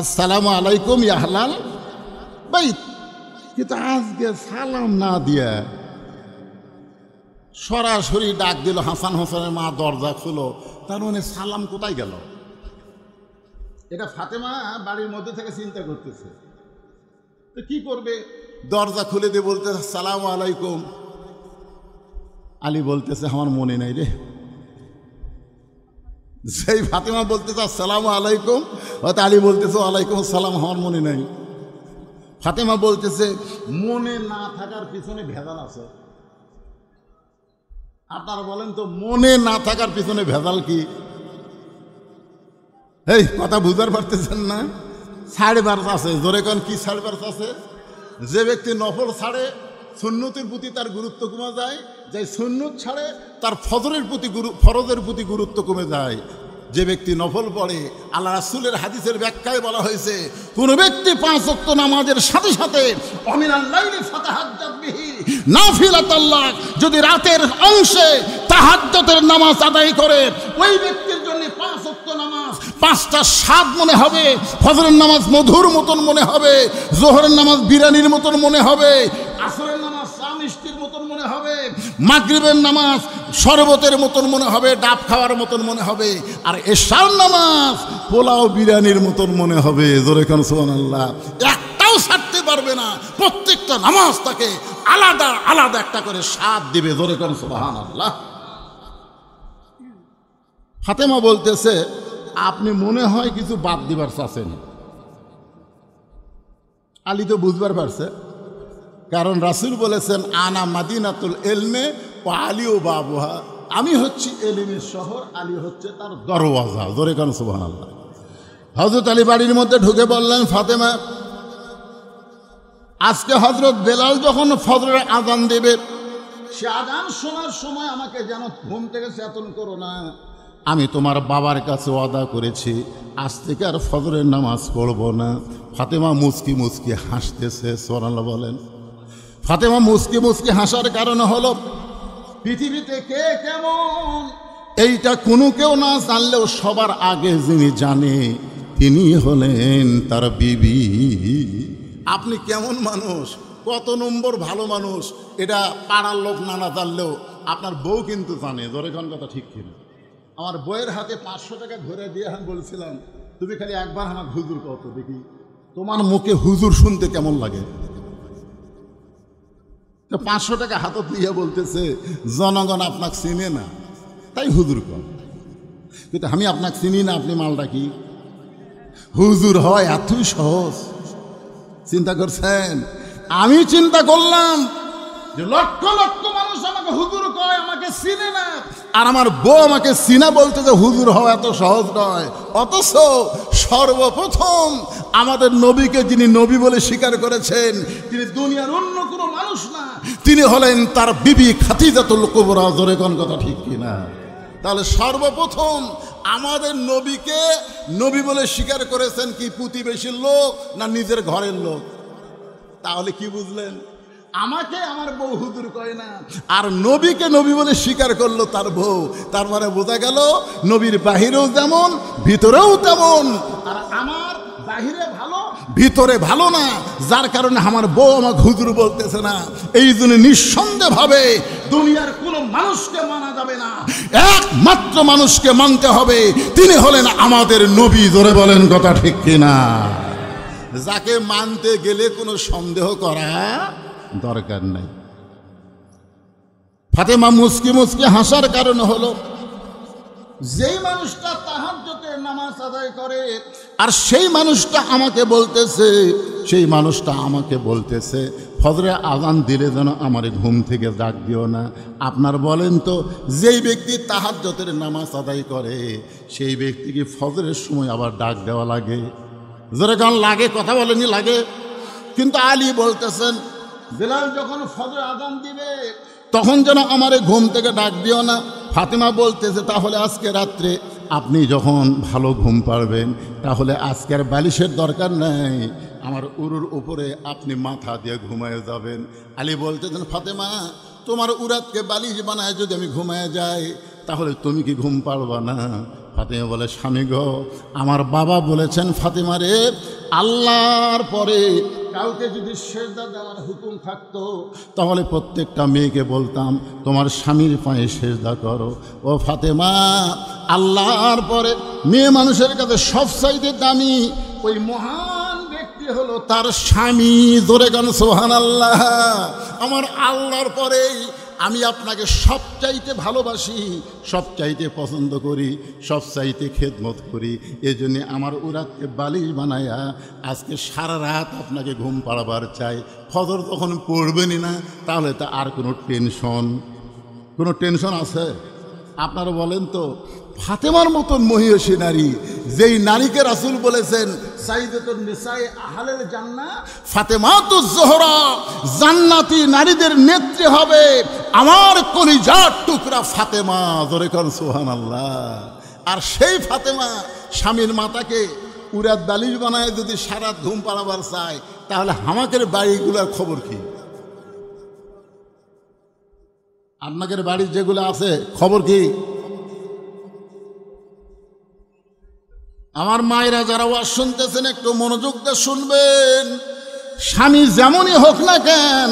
আসসালামু আলাইকুম ইয়া আহলাল বাইত। কিন্তু আজকে সালাম না দিয়া সরাসরি ডাক দিল। হাসান হোসেনের মা দরজা খুলো, তার মানে সালাম কোথায় গেল? এটা ফাতেমা বাড়ির মধ্যে থেকে চিন্তা করতেছে তো কি করবে। দরজা খুলে দিয়ে বলতেছে আসসালামু আলাইকুম। আলী বলতেছে আমার মনে নাই রে। সেই ফাতেমা বলতেছে আসসালামু আলাইকুম, হয়তো আলী বলতেছে ওয়ালাইকুম আসসালাম, আমার মনে নাই। ফাতেমা বলতেছে মনে না থাকার পিছনে ভেজাল আছে। আপনারা বলেন তো মনে না থাকার পিছনে ভেজাল কি? এই কথা বুঝতে পারতেছেন না? 5.5 আছে, জোরে কোন কি 5.5 আছে? যে ব্যক্তি নফল ছাড়ে সুন্নতের প্রতি তার গুরুত্ব কমে যায়, যে সুন্নত ছাড়ে তার ফরজের প্রতি গুরুত্ব কমে যায়। যে ব্যক্তি নফল পড়ে, আল্লাহ রাসূলের হাদিসের ব্যাখ্যায় বলা হয়েছে, কোন ব্যক্তি 5 ওয়াক্ত নামাজের সাথে সাথে অমিনাল লাইলি ফাতাহাজ্জাত বিহি নাফিলাতাল্লাহ, যদি রাতের অংশে তাহাজ্জুদের নামাজ আদায় করে, ওই ব্যক্তির জন্য 5 ওয়াক্ত নামাজ 5টা স্বাদ মনে হবে। ফজরের নামাজ মধুর মতন মনে হবে, যোহরের নামাজ বিরিয়ানির মতন মনে হবে, আসরের নামাজ চা মিষ্টির মতন মনে হবে, মাগরিবের নামাজ শরবতের মতন মনে হবে, ডাব খাওয়ার মতন মনে হবে, আর এশার নামাজ পোলাও বিরিয়ানির মতন মনে হবে। জোরে কান সুবহানাল্লাহ। একটাও ছাড়তে পারবে না, প্রত্যেকটা নামাজ তাকে আলাদা আলাদা একটা করে স্বাদ দিবে। জোরে কান সুবহানাল্লাহ। ফাতেমা বলতেছে, আপনি মনে হয় কিছু বাদ দিবার চাচ্ছেন। আলী তো বুঝবার পারছে, কারণ রাসূল বলেছেন, আনা মাদিনাতুল ইলমে ওয়া আলিউ বাবুহা, আমি হচ্ছি এলিমের শহর, আলী হচ্ছে তার দরওয়াজা। জোরে কান সুবহানাল্লাহ। হযরত আলী বাড়ির মধ্যে ঢুকে বললেন, ফাতেমা, আজকে হযরত বেলাল যখন ফজরের আযান দেবে, সে আযান শোনার সময় আমাকে যেন ঘুম থেকে চেতন করো না। আমি তোমার বাবার কাছে ওয়াদা করেছি, আজ থেকে আর ফজরের নামাজ পড়ব না। ফাতেমা মুচকি মুচকি হাসতেছে। সুবহানাল্লাহ বলেন। ফাতেমা মুচকি মুচকি হাসার কারণ হলো, পৃথিবীতে কে কেমন এইটা কোনো কেউ না জানলেও সবার আগে যিনি জানে তিনি হলেন তার বিবি। আপনি কেমন মানুষ, কত নম্বর ভালো মানুষ, এটা পাড়ার লোক না জানলেও আপনার বউ কিন্তু জানে। জোরে কোন কথা ঠিক কিনা? আমার বইয়ের হাতে 500 টাকা ধরে দিয়ে আমি বলছিলাম, তুমি খালি একবার আমার হুজুর কত দেখি, তোমার মুখে হুজুর শুনতে কেমন লাগে। 500 টাকা হাতত দিয়ে বলতেছে, জনগণ আপনাকে চিনে না তাই হুজুর কর, কিন্তু আমি আপনাকে চিনি না, আপনি মালটা কি? হুজুর হয় এতই সহজ? চিন্তা করছেন? আমি চিন্তা করলাম যে লক্ষ লক্ষ মানুষ আমাকে হুজুর কয়, আমাকে চিনে না, আর আমার বউ আমাকে চিনা বলতে যে হুজুর হওয়া এত সহজ নয়। অথচ সর্বপ্রথম আমাদের নবীকে যিনি নবী বলে স্বীকার করেছেন, তিনি দুনিয়ার অন্য কোনো মানুষ না, তিনি হলেন তার বিবি খাদিজাতুল কুবরা। জোরে কোন কথা ঠিক কিনা? তাহলে সর্বপ্রথম আমাদের নবীকে নবী বলে স্বীকার করেছেন কি প্রতিবেশীর লোক না নিজের ঘরের লোক? তাহলে কি বুঝলেন? আমাকে আমার বউ হুজুর কয় না, আর নবীকে নবী বলে স্বীকার করলো তার বউ। তার মানে বোঝা গেল নবীর বাহিরেও যেমন ভিতরেও তেমন, আর আমার বাহিরে ভালো ভিতরে ভালো না, যার কারণে আমার বউ আমাকে হুজুর বলতেছে না। এই জন্য নিঃসন্দেহভাবে দুনিয়ার কোনো মানুষকে মানা যাবে না, একমাত্র মানুষকে মানতে হবে, তিনি হলেন আমাদের নবী। জোরে বলেন কথা ঠিক কিনা? যাকে মানতে গেলে কোনো সন্দেহ করা দরকার নাই। ফাতেমা মুচকি মুচকি হাসার কারণ হলো, যেই মানুষটা তাহাজ্জুদের নামাজ আদায় করে আর সেই মানুষটা আমাকে বলতেছে ফজরে আযান দিলে যেন আমার ঘুম থেকে ডাক দিও না। আপনার বলেন তো, যেই ব্যক্তি তাহাজ্জুদের নামাজ আদায় করে সেই ব্যক্তিকে ফজরের সময় আবার ডাক দেওয়া লাগে? জোরে গান লাগে, কথা বলেনি লাগে? কিন্তু আলী বলতেছেন, বেলাল যখন ফজর আযান দিবে তখন যেন আমারে ঘুম থেকে ডাক দিও না। ফাতেমা বলতেছে, তাহলে আজকে রাত্রে আপনি যখন ভালো ঘুম পাড়বেন তাহলে আজকের বালিশের দরকার নাই, আমার উরুর উপরে আপনি মাথা দিয়ে ঘুমায় যাবেন। আলী বলতেছেন, ফাতেমা তোমার উরাতকে বালিশ বানায় যদি আমি ঘুমায় যাই তাহলে তুমি কি ঘুম পাড়বা না? ফাতেমা বলে, স্বামী গো, আমার বাবা বলেছেন ফাতেমা রে, আল্লাহর পরে কাউকে যদি সেজদা দেওয়ার হুকুম থাকতো তাহলে প্রত্যেকটা মেয়েকে বলতাম তোমার স্বামীর পায়ে সেজদা করো। ও ফাতেমা, আল্লাহর পরে মেয়ে মানুষের কাছে সবচাইতে দামি ওই মহান ব্যক্তি হলো তার স্বামী। জোরে গান সুবহানাল্লাহ। আমার আল্লাহর পরেই আমি আপনাকে সবচাইতে ভালোবাসি, সবচাইতে পছন্দ করি, সবচাইতে খেদমত করি। এই জন্যে আমার উরাতকে বালিশ বানায়া আজকে সারা রাত আপনাকে ঘুম পাড়াবার চাই। ফজর তখন পড়বেনই না, তাহলে তা আর কোনো টেনশন আছে? আপনারা বলেন তো, ফাতেমার মতন মহিয়সী নারী, যেই নারীকে রাসূল বলেছেন সাইয়্যিদাতুন নিসায়ে আহলিল জান্নাহ, ফাতেমাতুজ জোহরা, জান্নাতি নারীদের নেত্রী হবে আমার কলিজার টুকরা ফাতেমা। জোরে কোন সুবহানাল্লাহ। আর সেই ফাতেমা স্বামীর মাতাকে উড়াত বালিশ বানায় যদি সারা ধুম পাড়াবার চায়, তাহলে হামাকের বাড়িগুলোর খবর কি? আপনাদের বাড়ির যেগুলো আছে খবর কি? আমার মায়েরা যারা ওয়াজ শুনতেছেন একটু মনোযোগ দিয়ে শুনবেন। স্বামী যেমনই হোক না কেন,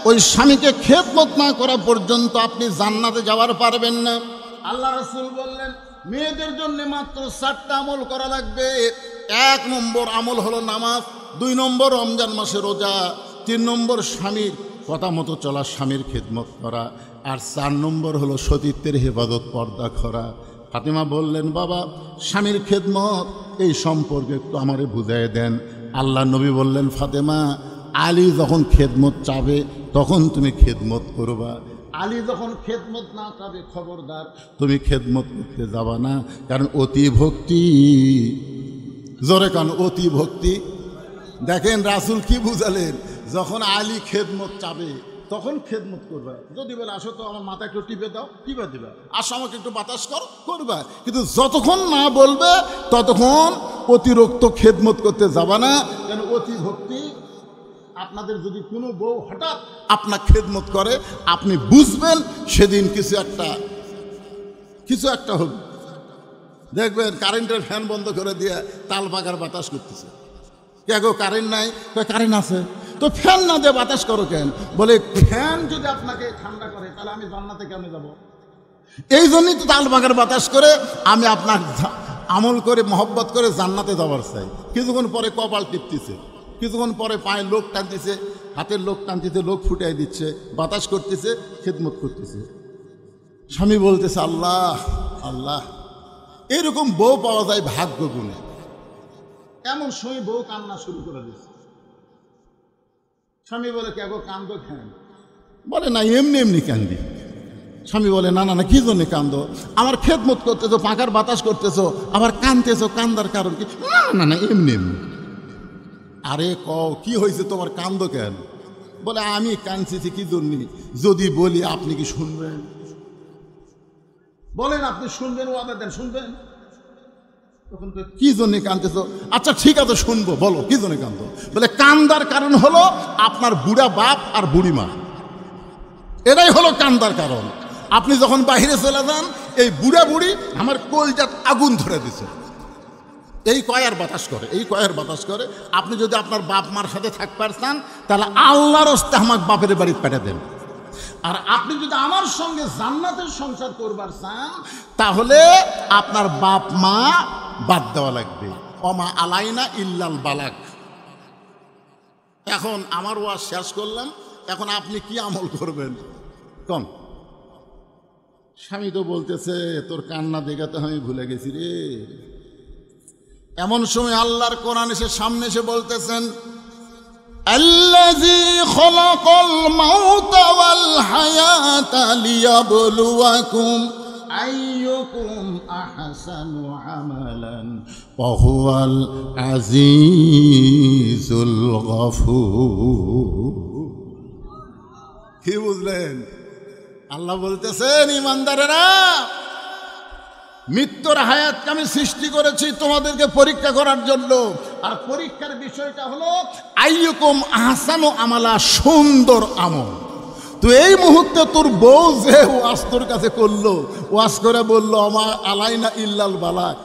ওই স্বামীকে খেদমত না করা পর্যন্ত আপনি জান্নাতে যাওয়ার পারবেন না। আল্লাহ রাসূল বললেন মেয়েদের জন্য মাত্র 4টা আমল করা লাগবে। 1 নম্বর আমল হলো নামাজ, 2 নম্বর রমজান মাসে রোজা, 3 নম্বর স্বামীর কথা মতো চলা, স্বামীর খেদমত করা, আর 4 নম্বর হলো সতীত্বের হেফাজত, পর্দা করা। ফাতেমা বললেন বাবা স্বামীর খেদমত এই সম্পর্কে একটু আমারে বুঝাই দেন। আল্লাহ নবী বললেন ফাতেমা আলী যখন খেদমত চাবে তখন তুমি খেদমত করবা, আলী যখন খেদমত না চাবে খবরদার তুমি খেদমত করতে যাবা না, কারণ অতি ভক্তি, জোরে কান অতি ভক্তি। দেখেন রাসূল কি বুঝালেন, যখন আলী খেদমত চাবে তখন খেদমত করবা। যদি বলে আসো তো আমার মাথা একটু টিপে দাও, টিপে দিবা, আসো আমাকে একটু বাতাস করো, করবা। কিন্তু যতক্ষণ না বলবে ততক্ষণ অতিরিক্ত খেদমত করতে যাবা না, কেন অতি ভক্তি। আপনাদের যদি কোনো বউ হঠাৎ আপনার খেদমত করে আপনি বুঝবেন সেদিন কিছু একটা হবে। দেখবেন কারেন্টের ফ্যান বন্ধ করে দিয়ে তাল পাকার বাতাস করতেছে। কে গো কারেন্ট নাই? কারেন্ট আছে তো ফ্যান না দিয়ে বাতাস করো কেন? বলে ফ্যান যদি আপনাকে ঠান্ডা করে তাহলে আমি জান্নাতে কেন যাব? এই জন্যই তো তাল পাকার বাতাস করে আমি আপনার আমল করে মহব্বত করে জান্নাতে যাবার চাই। কিছুক্ষণ পরে কপাল টিপতেছে, কিছুক্ষণ পরে পায়ে লোক টানতেছে, হাতের লোক টানতেছে, লোক ফুটাই দিচ্ছে, বাতাস করতেছে, খেদমত করতেছে। স্বামী বলতেছে আল্লাহ আল্লাহ। এরকম বউ পাওয়া যায় ভাগ্য গুণে। এমন সময় বউ কান্না শুরু করে দিচ্ছে। স্বামী বলে কে গো কান্দো কেন? বলে না এমনি এমনি কান্দি। স্বামী বলে না না না কি জন্য কান্দো? আমার খেদমত করতেছো, পাখার বাতাস করতেছো, আবার কান্দতেছো, কান্দার কারণ কি? না না না এমনি এমনি। আরে কি হয়েছে তোমার, কান্দো কেন? বলে আমি কাঁদছি কি জন্য? যদি বলি আপনি কি শুনবেন? বলেন আপনি শুনবেন, ও আবার দেন শুনবেন। তখন কি জন্য কাঁদতেছো? আচ্ছা ঠিক আছে শুনবো, বলো কি জন্য কান্দো? বলে কান্দার কারণ হলো আপনার বুড়া বাপ আর বুড়ি মা, এটাই হলো কান্দার কারণ। আপনি যখন বাইরে চলে যান এই বুড়া বুড়ি আমার কলজাত আগুন ধরে দিছে, এই কয়ার বাতাস করে, এই কয়ার বাতাস করে। আপনি যদি আপনার বাপ মার সাথে থাকবার চান তাহলে আল্লাহর রাস্তে আমার বাপের বাড়ি পাঠিয়ে দেন। আর আপনি যদি আমার সঙ্গে জান্নাতের সংসার করবার চান তাহলে আপনার বাপ মা বাদ দেওয়া লাগবে। ওমা আলাইনা ইল্লাল বালাগ। এখন আমার ওয়াজ শেষ করলাম, এখন আপনি কি আমল করবেন কম? স্বামী তো বলতেছে তোর কান্না দেখাতে আমি ভুলে গেছি রে। এমন সময় আল্লাহর কোরআন এসে সামনে এসে বলতেছেন আল্লাযী খালাকাল মাউতা ওয়াল হায়াতা লিয়াবলুয়াকুম আইয়ুকুম আহসানু আমালান ওয়া হুয়াল আজিজুল গফুর। কি বুঝলেন? আল্লাহ বলতেছেন ইমানদারেরা মৃত্যুর হায়াতকে আমি সৃষ্টি করেছি তোমাদেরকে পরীক্ষা করার জন্য। আর পরীক্ষার বিষয়টা হলো আইয়ুকুম আহসানু আমালা, সুন্দর আমল। তো এই মুহূর্তে তোর বউ যে ওয়াজ তোর কাছে করলো, ওয়াজ করে বললো আমার আলাইনা ইল্লাল বালাগ,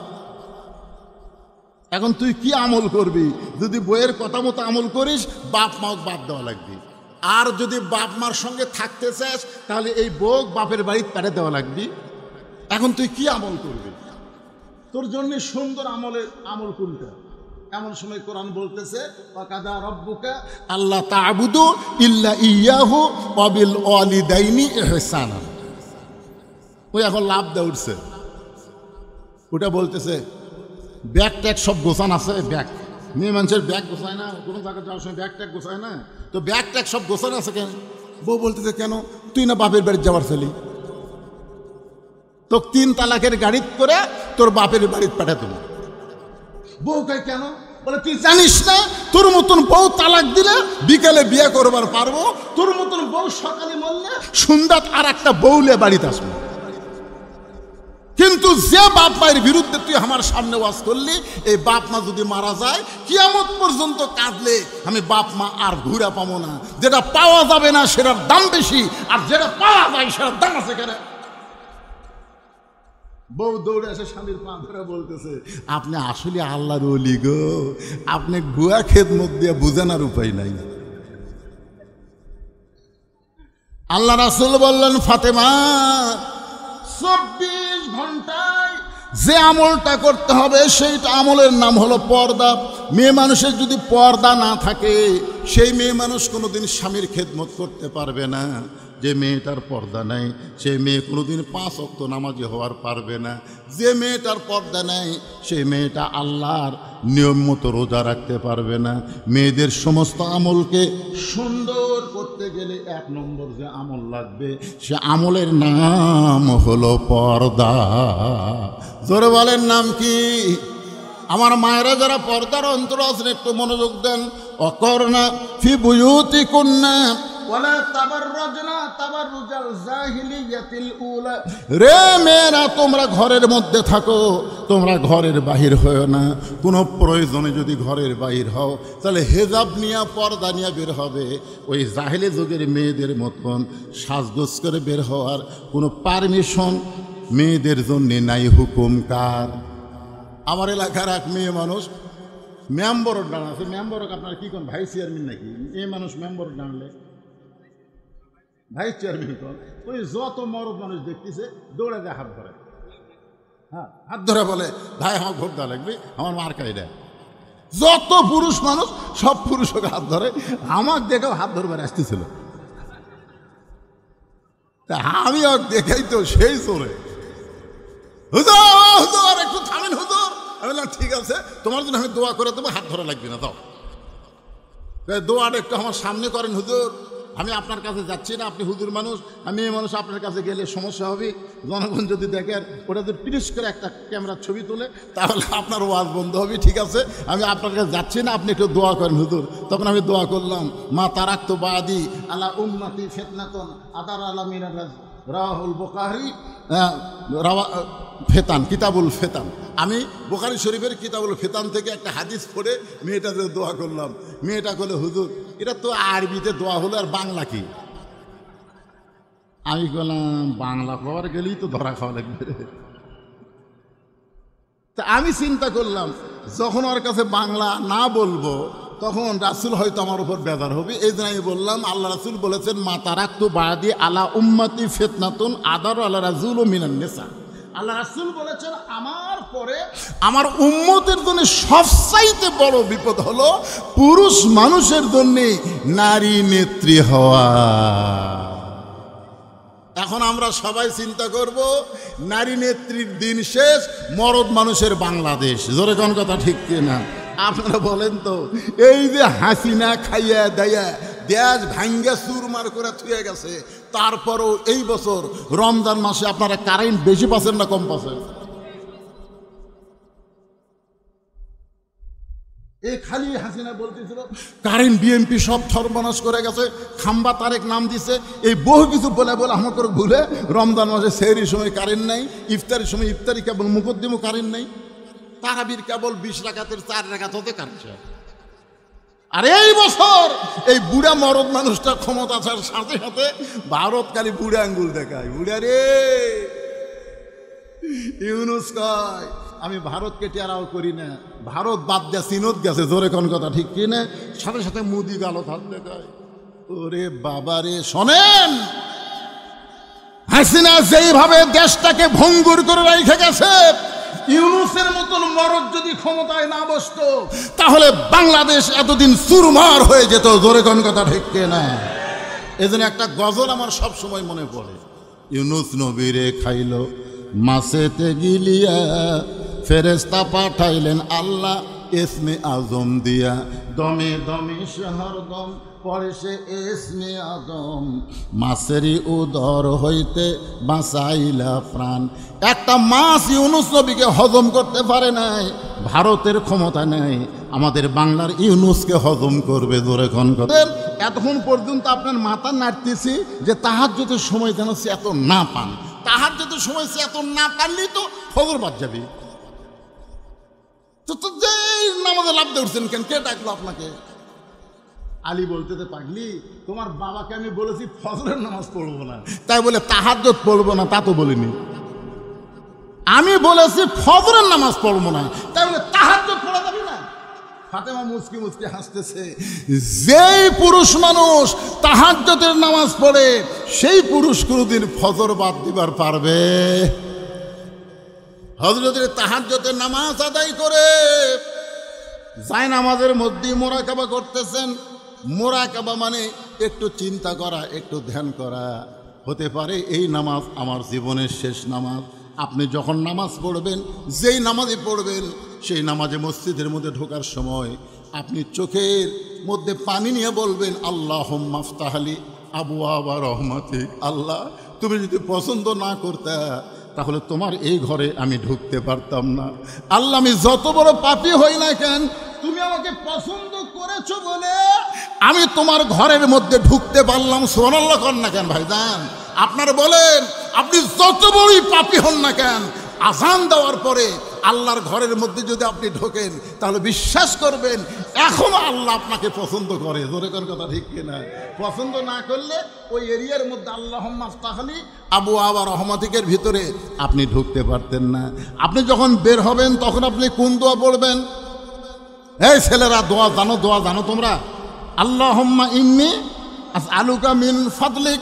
এখন তুই কি আমল করবি? যদি বইয়ের কথা মতো আমল করিস বাপ মাও বাদ দেওয়া লাগবে। আর যদি বাপ মার সঙ্গে থাকতে চাস তাহলে এই বউ বাপের বাড়িতে পাঠিয়ে দেওয়া লাগবে। এখন তুই কি আমল করবি? তোর জন্য সুন্দর আমল কোনটা? এমন সময় কোরআন বলতেছে ওয়াকাদা রাব্বুকা আল্লা তা'বুদু ইল্লা ইয়াহু ওয়া বিল ওয়ালিদাইনি ইহসানা। ওই এখন লাভ দেয় উঠছে, ওটা বলতেছে ব্যাগ ট্যাগ সব গোছান আছে। ব্যাগ মেয়ে মানুষের ব্যাগ গোছায় না, কোনো জায়গায় যাওয়ার সময় ব্যাগ ট্যাগ গোছায় না, তো ব্যাগ ট্যাগ সব গোছান আছে কেন? বউ বলতেছে কেন? তুই না বাপের বাড়ি যাওয়ার ছেলে, তো 3 তালাকের গাড়ি করে তোর বাপের বাড়িতে পাঠা দেবো। বউ কয় কেন? বলে তুই জানিস না তোর মতন বউ তালাক দিলে বিকালে বিয়ে করবার পারবো, তোর মতন বউ সকালে মরলে সন্ধ্যা আর একটা বউলে বাড়িতে আসবো। কিন্তু যে বাপ মায়ের বিরুদ্ধে তুই আমার সামনে ওয়াজ করলি, এই বাপ মা যদি মারা যায় কিয়ামত পর্যন্ত কাঁদলে আমি বাপ মা আর ঘুরে পাবো না। যেটা পাওয়া যাবে না সেটার দাম বেশি, আর যেটা পাওয়া যায় সেটার দাম আছে কেন? বউ দৌড়ে এসে স্বামীর পা ধরে বলতেছে, আপনি আসলে আল্লাহর ওলি গো, আপনি গুয়া খেদমত দিয়ে বুঝানোর উপায় নাই। আল্লাহ রাসূল বললেন, ফাতেমা 24 ঘন্টায় যে আমলটা করতে হবে সেইটা আমলের নাম হলো পর্দা। মেয়ে মানুষের যদি পর্দা না থাকে সেই মেয়ে মানুষ কোনোদিন স্বামীর খেদমত করতে পারবে না। যে মেয়েটার পর্দা নাই সেই মেয়ে কোনোদিন 5 ওয়াক্ত নামাজি হওয়ার পারবে না। যে মেয়েটার পর্দা নাই সেই মেয়েটা আল্লাহর নিয়ম মতো রোজা রাখতে পারবে না। মেয়েদের সমস্ত আমলকে সুন্দর করতে গেলে 1 নম্বর যে আমল লাগবে সে আমলের নাম হলো পর্দা। জোরে বলেন নাম কি? আমার মায়েরা যারা পর্দার অন্তর আছেন একটু মনোযোগ দেন। অকর্ণা ফি বুয়ুতিকুন্না ওয়ালা তাবাররাজনা তাবাররুজাল জাহিলিয়াতিল উলা। রে মেয়েরা তোমরা ঘরের মধ্যে থাকো, তোমরা ঘরের বাহির হও না। কোনো প্রয়োজনে যদি ঘরের বাহির হও তাহলে হেজাব নিয়ে পর্দা নিয়ে বের হবে। ওই জাহেলি যুগের মেয়েদের মতন সাজগোজ করে বের হওয়ার কোনো পারমিশন মেয়েদের জন্য নাই। হুকুম কার? আমার এলাকার এক মেয়ে মানুষ মেম্বরের ডান আছে। মেম্বরক আপনারা কি কোন ভাইস চেয়ারম্যান নাকি? মেয়ে মানুষ মেম্বর ডানলে ভাইস চেয়ারম্যান কোন? ওই যত মরদ মানুষ দেখতেছে দৌড়ে যায় হাত ধরে, হ্যাঁ হাত ধরে বলে ভাই আমার ভোট দেওয়া লাগবে, আমার মার্কাই দেয়। যত পুরুষ মানুষ সব পুরুষ ওকে হাত ধরে। আমার দেখেও হাত ধরবার আসতেছিল, তা আমি ওর দেখেই তো সেই চোরে, হুজুর হুজুর একটু থামেন হুজুর। আমি বললাম ঠিক আছে, তোমার জন্য আমি দোয়া করে দেবো, হাত ধরা লাগবে না। দাও দোয়াটা একটু আমার সামনে করেন হুজুর। আমি আপনার কাছে যাচ্ছি না, আপনি হুজুর মানুষ, আমি এই মানুষ, আপনার কাছে গেলে সমস্যা হবে। জনগণ যদি দেখেন ওটা যদি পিরিশ করে একটা ক্যামেরার ছবি তোলে তাহলে আপনার ওয়াজ বন্ধ হবে। ঠিক আছে, আমি আপনার কাছে যাচ্ছি না, আপনি একটু দোয়া করেন হুজুর। তখন আমি দোয়া করলাম, মা তারাক্তু বাদি আলা উম্মতি ফিতনাতুন আদার আলা মিনার রাহুল বুখারী ফেতান, কিতাবুল ফেতান। আমি বুখারী শরীফের কিতাবুল ফেতান থেকে একটা হাদিস পড়ে মেয়েটাতে দোয়া করলাম। মেয়েটা বলে হুজুর এটা তো আরবিতে দোয়া হলো, আর বাংলা কি? আমি বললাম বাংলা খাওয়ার গেলেই তো ধরা খাওয়া লাগবে। তা আমি চিন্তা করলাম যখন ওর কাছে বাংলা না বলবো তখন রাসূল হয়তো আমার উপর বেজার হবে। এই জন্য আমি বললাম আল্লাহ রাসূল বলেছেন, মা তারাক্তু বাদি আলা উম্মতি ফিতনাতুন আদারু আলা রাজুলু মিনান নিসা। আল্লাহ রাসূল বলেছেন আমার পরে আমার উম্মতের জন্য সবচাইতে বড় বিপদ হলো পুরুষ মানুষের জন্য নারী নেত্রী হওয়া। এখন আমরা সবাই চিন্তা করব নারী নেত্রীর দিন শেষ, মরদ মানুষের বাংলাদেশ। জোরে কোন কথা ঠিক কিনা? আপনারা বলেন তো, এই যে হাসিনা খাইয়া দেয়া দেশ ভাঙ্গা চুরমার করে থুয়ে গেছে, তারপরও এই বছর রমজান মাসে আপনারা কারেন্ট বেশি পাচ্ছেন না কম পাচ্ছেন? এই খালি হাসিনা বলতেছিল কারেন্ট বিএমপি সব সর্বনাশ করে গেছে, খাম্বা তারেক নাম দিছে, এই বহু কিছু বলে বলে আমাকে ভুলে রমজান মাসে সেহরির সময় কারেন্ট নাই, ইফতারির সময় ইফতারি কেবল মুকদ্দিমও কারেন্ট নাই, তারাবির কেবল 20 রাকাতের 4 রাকাত হতে কাটছে। আর এই বছর এই বুড়া মরদ মানুষটা ক্ষমতা আসার সাথে সাথে ভারত খালি বুড়া আঙ্গুল দেখায়। বুড়া রে ইউনুস কয় আমি ভারতকে টেরাও করি না, ভারত বাদ দিয়া চীনত গেছে। জোরে কোন কথা ঠিক কিনা? সাথে সাথে মোদি গালো হাত দেখায়। ওরে বাবা রে, শোনেন হাসিনা যেইভাবে দেশটাকে ভঙ্গুর করে রেখে গেছে, ইউনুসের মতন মরদ যদি ক্ষমতায় না বসতো তাহলে বাংলাদেশ এতদিন চুরমার হয়ে যেত। জোরে কোন কথা ঠিক কিনা? এজন্য একটা গজল আমার সব সময় মনে পড়ে, ইউনুস নবীরে খাইল মাছেতে গিলিয়া, ফেরেশতা পাঠাইলেন আল্লাহ এসমে আজম দিয়া দমে দমে শহর দম পরে সে এসমে আজম মাছেরই উদর হইতে বাঁচাইলা প্রাণ। একটা মাছ ইউনুস নবীকে হজম করতে পারে নাই, ভারতের ক্ষমতা নেই আমাদের বাংলার ইউনুসকে হজম করবে। জোরে খন করেন। এতক্ষণ পর্যন্ত আপনার মাথা নাড়তেছি যে তাহাজ্জুদের সময় যেন সে এত না পান, তাহাজ্জুদের সময় সে এত না পারলেই তো ফজর বাদ যাবে। তো যেই নামাজে লাভ উঠছেন কেন? কে ডাকলো আপনাকে? আলী বলতে পাগলি, তোমার বাবাকে আমি বলেছি ফজরের নামাজ পড়বো না, তাই বলে তাহাজ্জুদ পড়বো না তা তো বলিনি। আমি বলেছি ফজরের নামাজ পড়বো না, তাই বলে তাহাজ্জুদ পড়া যাবে না। ফাতেমা মুচকি মুচকি হাসতেছে। যেই পুরুষ মানুষ তাহাজ্জুদের নামাজ পড়ে সেই পুরুষ কোনোদিন ফজর বাদ দিবার পারবে? হযরতের তাহাজ্জুদের নামাজ আদায় করে যায় নামাজের মধ্যে মোরাকাবা করতেছেন। মোরাকাবা মানে একটু চিন্তা করা, একটু ধ্যান করা। হতে পারে এই নামাজ আমার জীবনের শেষ নামাজ। আপনি যখন নামাজ পড়বেন, যেই নামাজই পড়বেন, সেই নামাজে মসজিদের মধ্যে ঢোকার সময় আপনি চোখের মধ্যে পানি নিয়ে বলবেন আল্লাহুম্মা আফতাহলি আবওয়াবা রহমাতিক। আল্লাহ, তুমি যদি পছন্দ না করতে তাহলে তোমার এই ঘরে আমি ঢুকতে পারতাম না। আল্লাহ, আমি যত বড় পাপী হই না কেন, তুমি আমাকে পছন্দ করেছো বলে আমি তোমার ঘরের মধ্যে ঢুকতে পারলাম। সুবহানাল্লাহ কর না কেন ভাইজান? আপনারা বলেন, আপনি যত বড়ই পাপী হন না কেন, আযান দেওয়ার পরে আল্লাহর ঘরের মধ্যে যদি আপনি ঢোকেন তাহলে বিশ্বাস করবেন এখনো আল্লাহ আপনাকে পছন্দ করে। জোরে কোন কথা ঠিক কিনা? পছন্দ না করলে ওই এরিয়ার মধ্যে আল্লাহুম্মা আফতাহলি আবওয়াবা রহমাতিকের ভিতরে আপনি ঢুকতে পারতেন না। আপনি যখন বের হবেন তখন আপনি কোন দোয়া পড়বেন? এই ছেলেরা, দোয়া জানো? দোয়া জানো তোমরা? আল্লাহুম্মা ইন্নী আসআলুকা মিন ফাদলিক।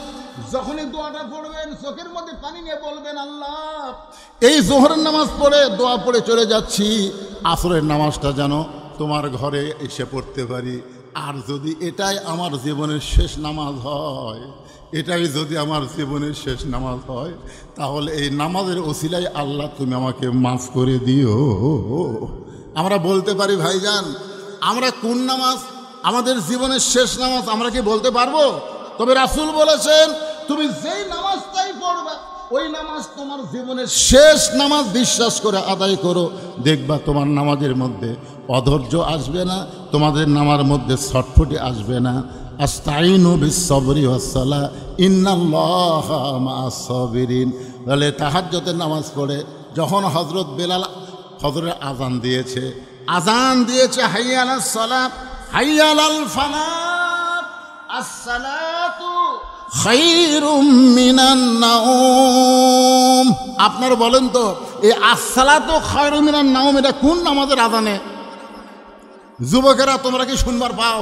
যখনই দোয়াটা পড়বেন চোখের মধ্যে পানি নিয়ে বলবেন আল্লাহ, এই জোহরের নামাজ পড়ে দোয়া পড়ে চলে যাচ্ছি, আসরের নামাজটা যেন তোমার ঘরে এসে পড়তে পারি। আর যদি এটাই আমার জীবনের শেষ নামাজ হয়, এটাই যদি আমার জীবনের শেষ নামাজ হয়, তাহলে এই নামাজের ওসিলায় আল্লাহ তুমি আমাকে মাফ করে দিও। আমরা বলতে পারি ভাইজান, আমরা কোন নামাজ আমাদের জীবনের শেষ নামাজ আমরা কি বলতে পারবো? তবে রাসূল বলেছেন, তুমি যেই নামাজটাই পড়বে ওই নামাজ তোমার জীবনের শেষ নামাজ বিশ্বাস করে আদায় করো, দেখবা তোমার নামাজের মধ্যে অধৈর্য আসবে না, তোমাদের নামার মধ্যে ছটফটি আসবে না। আস্তাইনু বিস-সাবরি ওয়াস-সালাহ ইন্নাল্লাহা মা'আস সাবিরিন। বলে তাহাজ্জুদের নামাজ পড়ে যখন হযরত বেলাল ফজরের আজান দিয়েছে, হাইয়া আলাস সালাত হাইয়া আলাল ফালাহ, আসসালাতু খায়রুম মিনান নাওম। আপনারা বলেন তো, এই আসসালাতু খায়রুম মিনান নাওম এটা কোন নামাজের আজানে? যুবকেরা তোমরা কি শুনবার পাও?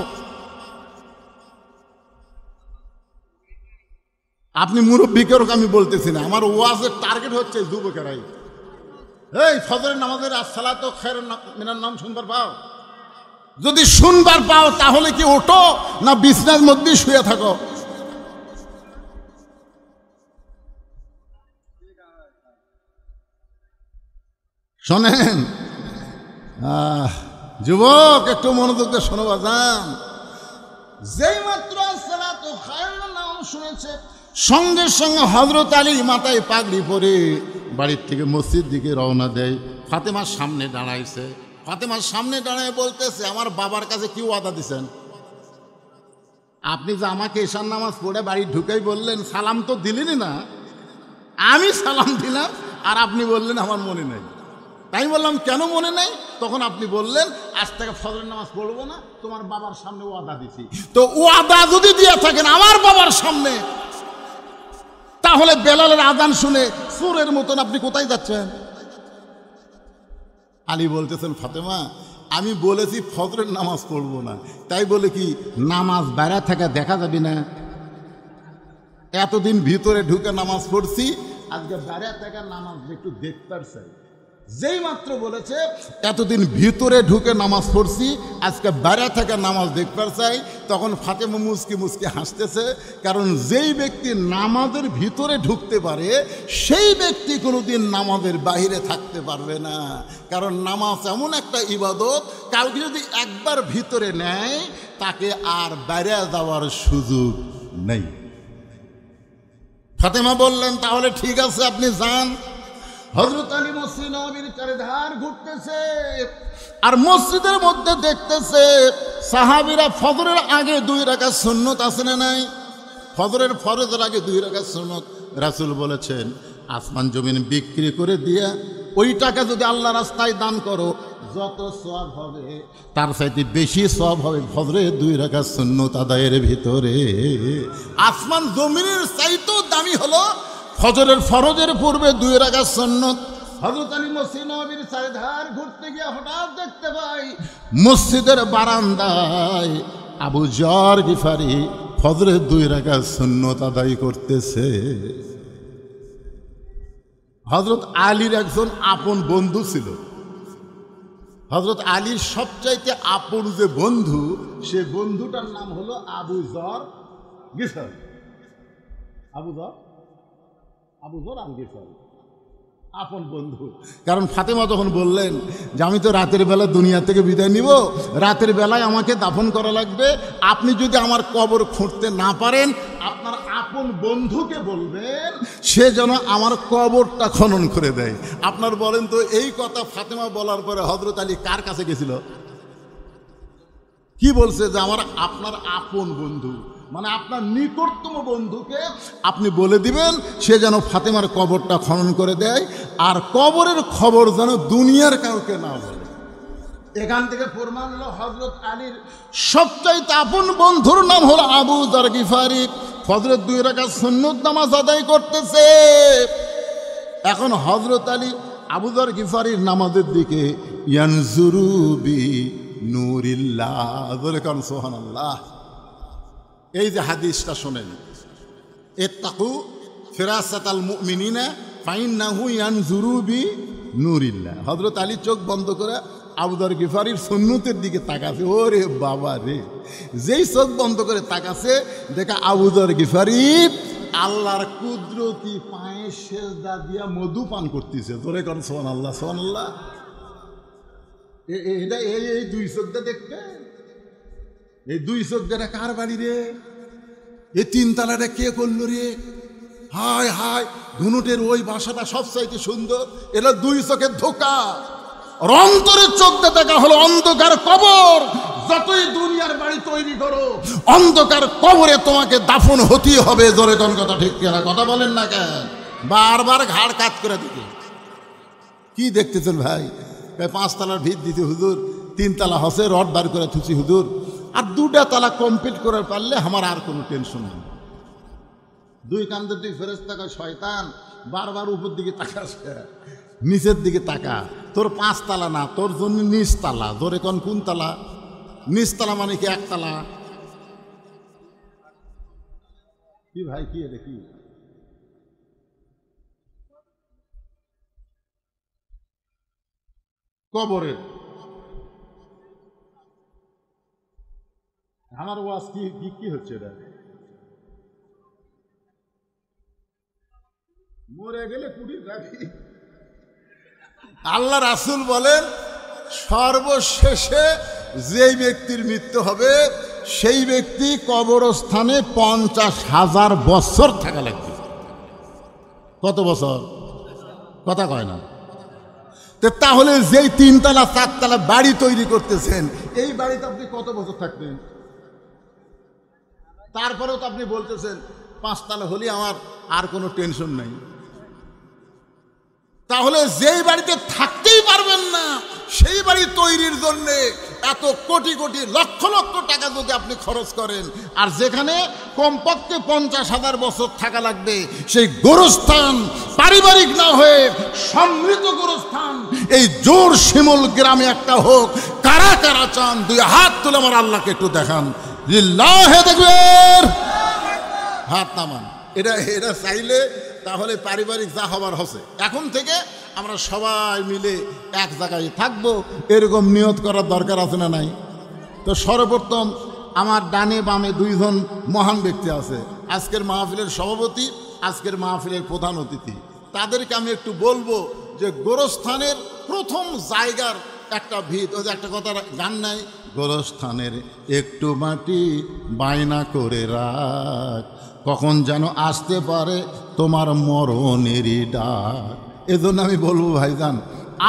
আপনি মুরব্বীকেও আমি বলতেছি না, আমার ওয়াজের টার্গেট হচ্ছে যুবকেরাই। এই ফজরের নামাজের আসসালাতু খায়রুম মিনান নাওম শুনবার পাও? যদি শুনবার পাও তাহলে কি ওঠো না বিছনার মধ্যেই শুয়ে থাকো? শোনেন যুবক, একটু মনোযোগ দিয়ে শোনো বাজান। যেই মাত্র আসসালাতু খায়রুন নাওম শুনেছে, সঙ্গে সঙ্গে হযরত আলী মাথায় পাগড়ি পরে বাড়ির থেকে মসজিদ দিকে রওনা দেয়। ফাতেমার সামনে দাঁড়াইছে, ফাতেমার সামনে দাঁড়ায় বলতেছে, আমার বাবার কাছে কি ওয়াদা দিছেন? আপনি যে আমাকে এশার নামাজ পড়ে বাড়ি ঢুকেই বললেন, সালাম তো দিলেনই না। আমি সালাম দিলাম আর আপনি বললেন আমার মনে নেই। তাই বললাম কেন মনে নেই? তখন আপনি বললেন আজ থেকে ফজরের নামাজ পড়বো না, তোমার বাবার সামনে ওয়াদা দিছি। তো ওয়াদা যদি দিয়ে থাকেন আমার বাবার সামনে, তাহলে বেলালের আজান শুনে সুরের মতন আপনি কোথায় যাচ্ছেন? আলী বলতেছেন, ফাতেমা আমি বলেছি ফজরের নামাজ পড়বো না, তাই বলে কি নামাজ বাইরে থাকা দেখা যাবে না? এতদিন ভিতরে ঢুকে নামাজ পড়ছি, আজকে বাইরে থাকা নামাজ একটু দেখতে চাই। যেই মাত্র বলেছে এতদিন ভিতরে ঢুকে নামাজ পড়ছি, আজকে বাইরে থেকে নামাজ দেখবার চাই, তখন ফাতেমা মুস্কি মুস্কি হাসতেছে। কারণ যেই ব্যক্তি নামাজের ভিতরে ঢুকতে পারে সেই ব্যক্তি কোনোদিন নামাজের বাইরে থাকতে পারবে না। কারণ নামাজ এমন একটা ইবাদত, কাউকে যদি একবার ভিতরে নেয় তাকে আর বাইরে যাওয়ার সুযোগ নেই। ফাতেমা বললেন, তাহলে ঠিক আছে, আপনি যান। হযরত আলী মসজিদ নববীর চারিধার ঘুরতেছে আর মসজিদের মধ্যে দেখতেছে সাহাবীরা ফজরের আগে 2 রাকাত সুন্নত আছে না নাই? ফজরের ফরজের আগে 2 রাকাত সুন্নত। রাসূল বলেছেন, আসমান জমিন বিক্রি করে দিয়া ওই টাকা যদি আল্লাহ রাস্তায় দান করো, যত সওয়াব হবে তার চাইতে বেশি সওয়াব হবে ফজরের 2 রাকাত সুন্নত আদায়ের ভিতরে। আসমান জমিনের চাইতেও দামি হলো ফজরের ফরজের পূর্বে 2 রাকাত সুন্নত। হযরত আলী মসজিদ নববীর চারিধার ঘুরতে গিয়ে হঠাৎ দেখতে পাই মসজিদের বারান্দায় আবু যর গিফারি ফজরের 2 রাকাত সুন্নত আদায় করতেছে। হযরত আলীর একজন আপন বন্ধু ছিল। হযরত আলীর সবচাইতে আপন যে বন্ধু, সে বন্ধুটার নাম হলো আবু যর গিফারি। আবু যর আল গিফারি, আপন বন্ধু। কারণ ফাতেমা যখন বললেন যে আমি তো রাতের বেলা দুনিয়া থেকে বিদায় নিব, রাতের বেলায় আমাকে দাফন করা লাগবে, আপনি যদি আমার কবর খুঁড়তে না পারেন আপনার আপন বন্ধুকে বলবেন সে যেন আমার কবরটা খনন করে দেয়। আপনার বলেন তো, এই কথা ফাতেমা বলার পরে হযরত আলী কার কাছে গেছিল? কি বলছে? যে আপনার আপন বন্ধু, মানে আপনার নিকটতম বন্ধুকে আপনি বলে দিবেন সে যেন ফাতেমার কবরটা খনন করে দেয়, আর কবরের খবর যেন দুনিয়ার কাউকে না বলে। এখান থেকে প্রমাণ হলো হযরত আলীর সবচাইতে আপন বন্ধুর নাম হলো আবু যর গিফারি। ফজরের 2 রাকাত সুন্নত নামাজ আদায় করতেছে। এখন হযরত আলী আবু যর গিফারির নামাজের দিকে ইয়ানজুরু বি নূরিল্লাহ, বলে কারণ সুবহানাল্লাহ। এই যে হাদিসটা শোনেন, ইত্তাকু ফিরাসাতাল মুমিনিনা ফাইন্নাহু ইয়ানজুরু বি নূরিল্লাহ। হযরত আলী চোখ বন্ধ করে আবু যর গিফারির সুন্নতের দিকে তাকাছে। ওরে বাবা রে, যেই চোখ বন্ধ করে তাকাছে দেখা আবু যর গিফারি আল্লাহর কুদরতি পায়ে সেজদা দিয়া মধু পান করতেছে। তোরে কোন সুবহানাল্লাহ, সুবহানাল্লাহ। এটা এই 2 চোখটা দেখবে, এই 2 চোখ দেখা কার বাড়ি রে? এই 3 তালাটা কে করলো রে? হায় হায়, ধুনুটের ওই বাসাটা সবচাইতে সুন্দর। এটা 2 চোখের ধোকা। অন্তরের চোখ দেখা হলো অন্ধকার কবর। যতই দুনিয়ার বাড়ি তৈরি করো, অন্ধকার কবরে তোমাকে দাফন হতেই হবে। জোরে কোন কথা ঠিক কিনা? কথা বলেন না কেন? বারবার ঘাড় কাজ করে দিকে। কি দেখতেছেন ভাই? 5 তালার ভিত দিতে হুজুর, 3 তালা হসে রড বার করে থুচি হুজুর, আর 2টা তালা কমপ্লিট করে পারলে আমার আর কোনো টেনশন নেই। 2 কান্দে 2 ফেরেশতা কয় শয়তান, বারবার উপর দিকে তাকাস, নিচের দিকে তাকা। তোর 5 তালা না, তোর জন্য নিচ তালা। ধরে কোন তালা? নিচ তালা মানে কি 1 তালা? কি ভাই, কি দেখি কবরে আমার ওয়াজ কি হচ্ছে? এটা মরে গেলে কুড়ির গাড়ি। আল্লাহ রাসূল বলেন সর্বশেষে যেই ব্যক্তির মৃত্যু হবে সেই ব্যক্তি কবরস্থানে 50,000 বছর থাকা লাগবে। কত বছর? কথা কয় না। তাহলে যেই 3 তালা 4 তালা বাড়ি তৈরি করতেছেন, এই বাড়িতে আপনি কত বছর থাকবেন? তারপরেও তো আপনি বলতেছেন 5 তালা হলে আমার আর কোনো টেনশন নাই। তাহলে যেই বাড়িতে থাকতেই পারবেন না, সেই বাড়ি তৈরির জন্য এত কোটি কোটি লক্ষ লক্ষ টাকা যদি আপনি খরচ করেন, আর যেখানে কমপক্ষে 50,000 বছর থাকা লাগবে, সেই গোরস্থান পারিবারিক না হয়ে সমৃদ্ধ গোরস্থান এই জোর শিমুল গ্রামে একটা হোক। কারা কারা চান? 2 হাত তুলে আমার আল্লাহকে একটু দেখান। লিল্লাহে তাকবীর, হাত নামান। এটা চাইলে তাহলে পারিবারিক যা হবার হচ্ছে। এখন থেকে আমরা সবাই মিলে এক জায়গায় থাকবো, এরকম নিয়ত করার দরকার আছে না নাই? তো সর্বপ্রথম আমার ডানে বামে দুইজন মহান ব্যক্তি আছে, আজকের মাহফিলের সভাপতি, আজকের মাহফিলের প্রধান অতিথি। তাদেরকে আমি একটু বলবো যে গোরস্থানের প্রথম জায়গার একটা ভিত, ওই যে একটা কথা গান নাই, গোরস্থানের একটু মাটি বায়না করে রাখ, কখন যেন আসতে পারে তোমার মরণেরই ডাক। এজন্য আমি বলবো ভাইজান,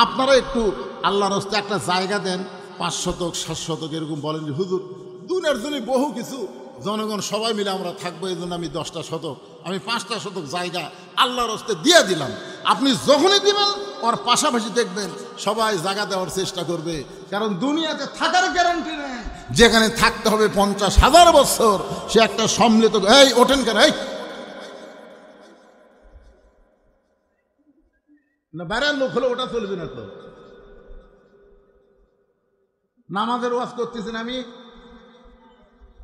আপনারা একটু আল্লাহর রাস্তায় একটা জায়গা দেন, 5 শতক 7 শতক এরকম বলেন যে হুজুর দুনিয়ার জন্য বহু কিছু, জনগণ সবাই মিলে আমরা থাকবো, এই জন্য আমি 10টা শতক, আমি 5টা শতক জায়গা আল্লাহর রাস্তায় দিয়ে দিলাম। আপনি যখনই দিবেন ওর পাশাপাশি দেখবেন সবাই জায়গা দেওয়ার চেষ্টা করবে, কারণ দুনিয়াতে থাকার গ্যারান্টি নেই। যেখানে থাকতে হবে 50,000 বছর, সে একটা সম্মিলিত, এই ওঠেন কেন, এই না বাইরের লোক হলে ওটা চলবে না। তো নামাজের ওয়াজ করতেছেন আমি,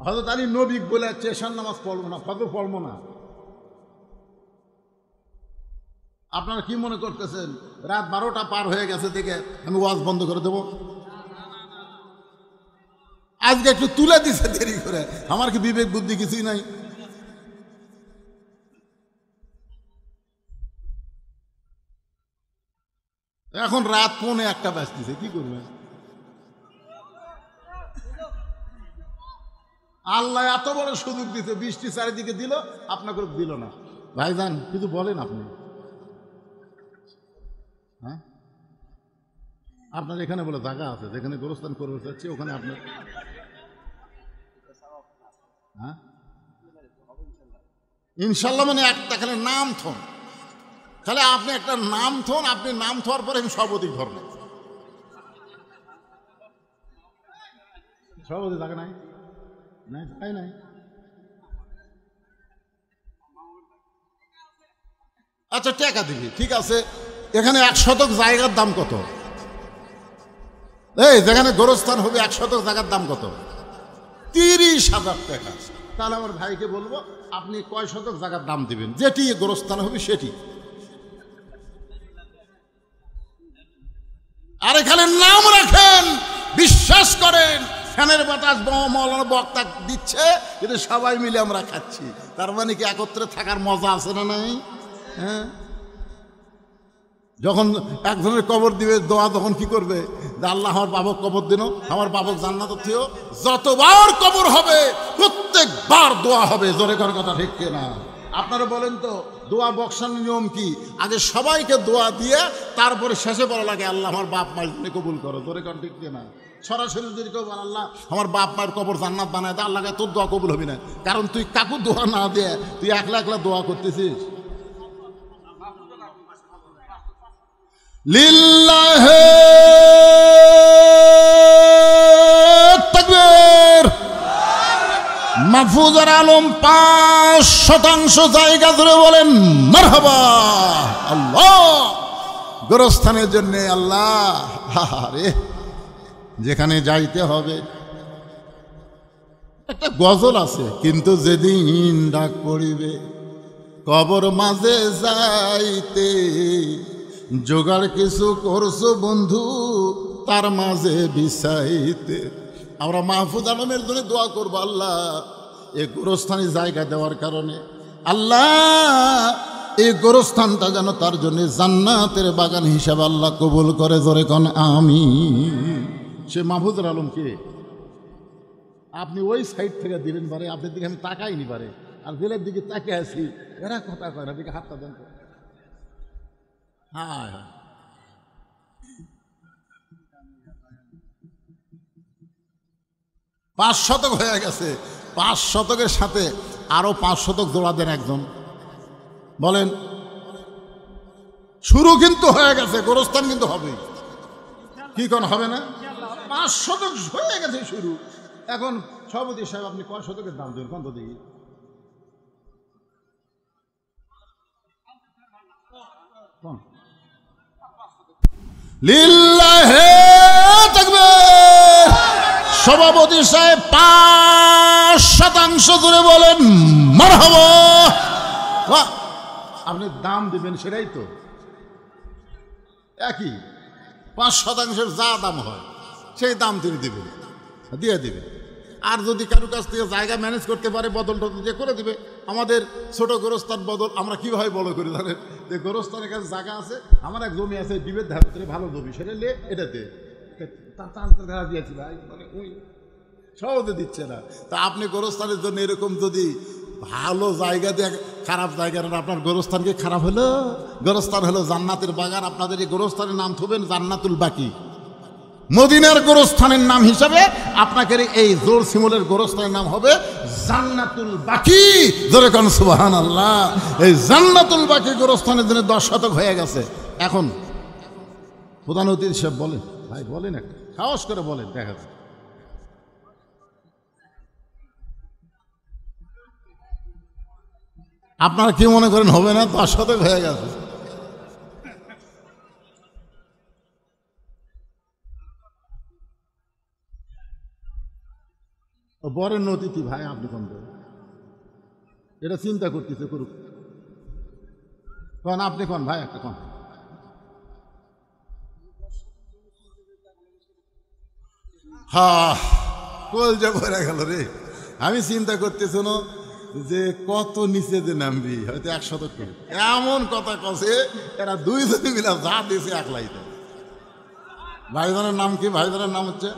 হযরত আলী নবী বলে এশার নামাজ পড়বো না, ফজর পড়বো না। আপনারা কি মনে করতেছেন রাত 12টা পার হয়ে গেছে দেখে আমি ওয়াজ বন্ধ করে দেবো? আজকে একটু তুলে দিছে দেরি করে, আমার কি বিবেক বুদ্ধি কিছুই নাই? এখন রাত 1:45 বাজতেছে, কি করবেন? আল্লাহ এত বড় সুযোগ দিতে, বৃষ্টি চারিদিকে দিল, আপনাকে দিল না। ভাইজান কিছু বলেন আপনি? হ্যাঁ, আপনার এখানে বলে জায়গা আছে যেখানে গোরস্থান করতে চাচ্ছি, ওখানে আপনার হ্যাঁ ইনশাল্লাহ, মানে একটা খালি নাম থন, তাহলে আপনি একটা নাম থন, আপনি নাম থার পরে আমি সভাপতি ধরব। সভাপতি জায়গা নাই, নাই তাই নাই। আচ্ছা টাকা দিবি, ঠিক আছে। এখানে 1 শতক জায়গার দাম কত? এই যেখানে গোরস্থান হবে 1 শতক জায়গার দাম কত? 30,000 টাকা। তাহলে আমার ভাইকে বলবো আপনি কয় শতক জায়গার দাম দিবেন, যেটি গোরস্থান হবে সেটি। আর এখানে নাম রাখেন, বিশ্বাস করেন, ফ্যানের বাতাস মৌলানা বক্তা দিচ্ছে, কিন্তু সবাই মিলে আমরা খাচ্ছি। তার মানে কি একত্রে থাকার মজা আছে না নাই? হ্যাঁ, যখন একজনের কবর দিবে দোয়া, তখন কি করবে? যে আল্লাহ আমার বাবক কবর দিন, আমার বাবক জান্নাত থিও। যতবার কবর হবে প্রত্যেকবার দোয়া হবে, জোরে কর কথা ঠিক কিনা? আপনারা বলেন তো দোয়া বক্সানোর নিয়ম কি? আগে সবাইকে দোয়া দিয়ে তারপরে শেষে বলা লাগে আল্লাহ আমার বাপ মায়ের কবুল করো, জোরে কর ঠিক কিনা? সরাসরি যদি কেউ বল আল্লাহ আমার বাপ মায়ের কবর জান্নাত বানায় দেয়, আল্লাহকে তোর দোয়া কবুল হবে না, কারণ তুই কাকু দোয়া না দিয়ে তুই একলা একলা দোয়া করতেছিস। লিল্লাহে তাকবীর। মাহফুজার আলম 5% জায়গা ধরে বলেন মারহাবা। আল্লাহ গোরস্থানের জন্য আল্লাহ, আরে যেখানে যাইতে হবে। একটা গজল আছে, কিন্তু যেদিন ডাক পড়িবে কবর মাঝে যাইতে, জোগাড় কিছু করছো বন্ধু তার মাঝে বিছাইতে। আমরা মাহফুজ আলমের জন্য দোয়া করবো, আল্লাহ এই গোরস্থানে জায়গা দেওয়ার কারণে আল্লাহ এই গোরস্থানটা যেন তার জন্য জান্নাতের বাগান হিসাবে আল্লাহ কবুল করে, জোরে কোন আমিন। সে মাহফুজুর আলম কে? আপনি ওই সাইড থেকে দিলেন পারে, আপনার দিকে আমি তাকাইনি পারে, আর জেলের দিকে তাকে আছি, এরা কথা কয় না, দিকে হাতটা দেন। হ্যাঁ 5 শতক হয়ে গেছে, 5 শতকের সাথে আরো 5 শতক জোড়া দেন একজন, বলেন। শুরু কিন্তু হয়ে গেছে, গোরস্থান কিন্তু হবে, কি কোন হবে না? 5 শতক হয়ে গেছে শুরু। এখন সভাপতি সাহেব আপনি কয় শতকের দাম দেবেন কোন তো দেখি? লিল্লাহে তাকবীর। সভাপতি সাহেব 5% জুড়ে বলেন মারহাবা। আপনি দাম দিবেন সেটাই তো, একই 5% যা দাম হয় সেই দাম তিনি দিবেন, দিয়ে দিবে। আর যদি কারো কাছ থেকে জায়গা ম্যানেজ করতে পারে বদল টদল দিয়ে করে দিবে। আমাদের ছোট গোরস্থান বদল আমরা কীভাবে বড় করি জানেন? যে গোরস্থানের কাছে জায়গা আছে, আমার এক জমি আছে ডিবের ধারে ভালো জমি, সেটা নিয়ে এটাতে ধারা দিয়েছি ভাই, মানে ওই সহজে দিচ্ছে না। তা আপনি গোরস্থানের জন্য এরকম যদি ভালো জায়গা দিয়ে খারাপ জায়গা, আপনার গোরস্থান কি খারাপ হলো? গোরস্থান হলো জান্নাতের বাগান। আপনাদের এই গোরস্থানের নাম থবেন জান্নাতুল বাকি। মদিনার গোরস্থানের নাম হিসাবে আপনাকে এই জোর শিমুলের গোরস্থানের নাম হবে জান্নাতুল বাকি। জোরে কোন সুবহানাল্লাহ। এই জান্নাতুল বাকি গোরস্থানের জন্য 10 শতক হয়ে গেছে। এখন প্রধান অতিথি সাহেব বলেন, ভাই বলেন, একটা সাহস করে বলেন, দেখা যায়। আপনারা কি মনে করেন হবে না? 10 শতক হয়ে গেছে। বরেন অতিথি ভাই, আপনি কোন এটা চিন্তা করতেছে, করুক। কন আপনি কোন ভাই, একটা কোন। হ্যাঁ, কলজা ভরে গেল রে। আমি চিন্তা করতেছি না যে কত নিচে যে নামবি, হয়তো 1 শতক করে। এমন কথা কছে এরা দুইজনে মিলে যা দিয়েছে একলাইতে। ভাইজানের নাম কি? ভাইজানের নাম হচ্ছে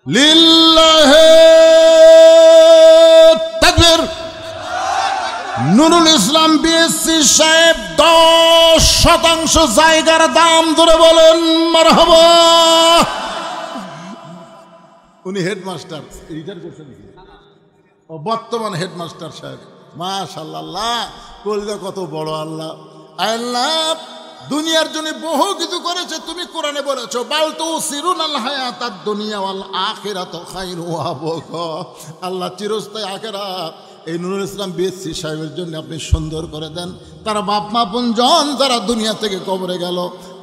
লিল্লাহে তাকবীর নুরুল ইসলাম বিএসসি সাহেব 10% জায়গার দাম ধরে বলেন মারহাবা। উনি হেডমাস্টার, রিটায়ার করছেন নাকি? ও বর্তমান হেডমাস্টার সাহেব। মাশাআল্লাহ, কলজা কত বড়। আল্লাহ আল্লাহ দুনিয়ার জন্য বহু কিছু করেছে। তুমি কোরআনে বলেছো বাল তুসিরুনাল হায়াতাদ দুনিয়া ওয়াল আখিরাতু খায়রুন ওয়া আবকা। আল্লাহ চিরস্থায়ী আখিরাত এই নুরুল ইসলাম বিএসসি সাহেবের জন্য আপনি সুন্দর করে দেন। তারা বাপ মা আপনজন যারা দুনিয়া থেকে কবরে গেল,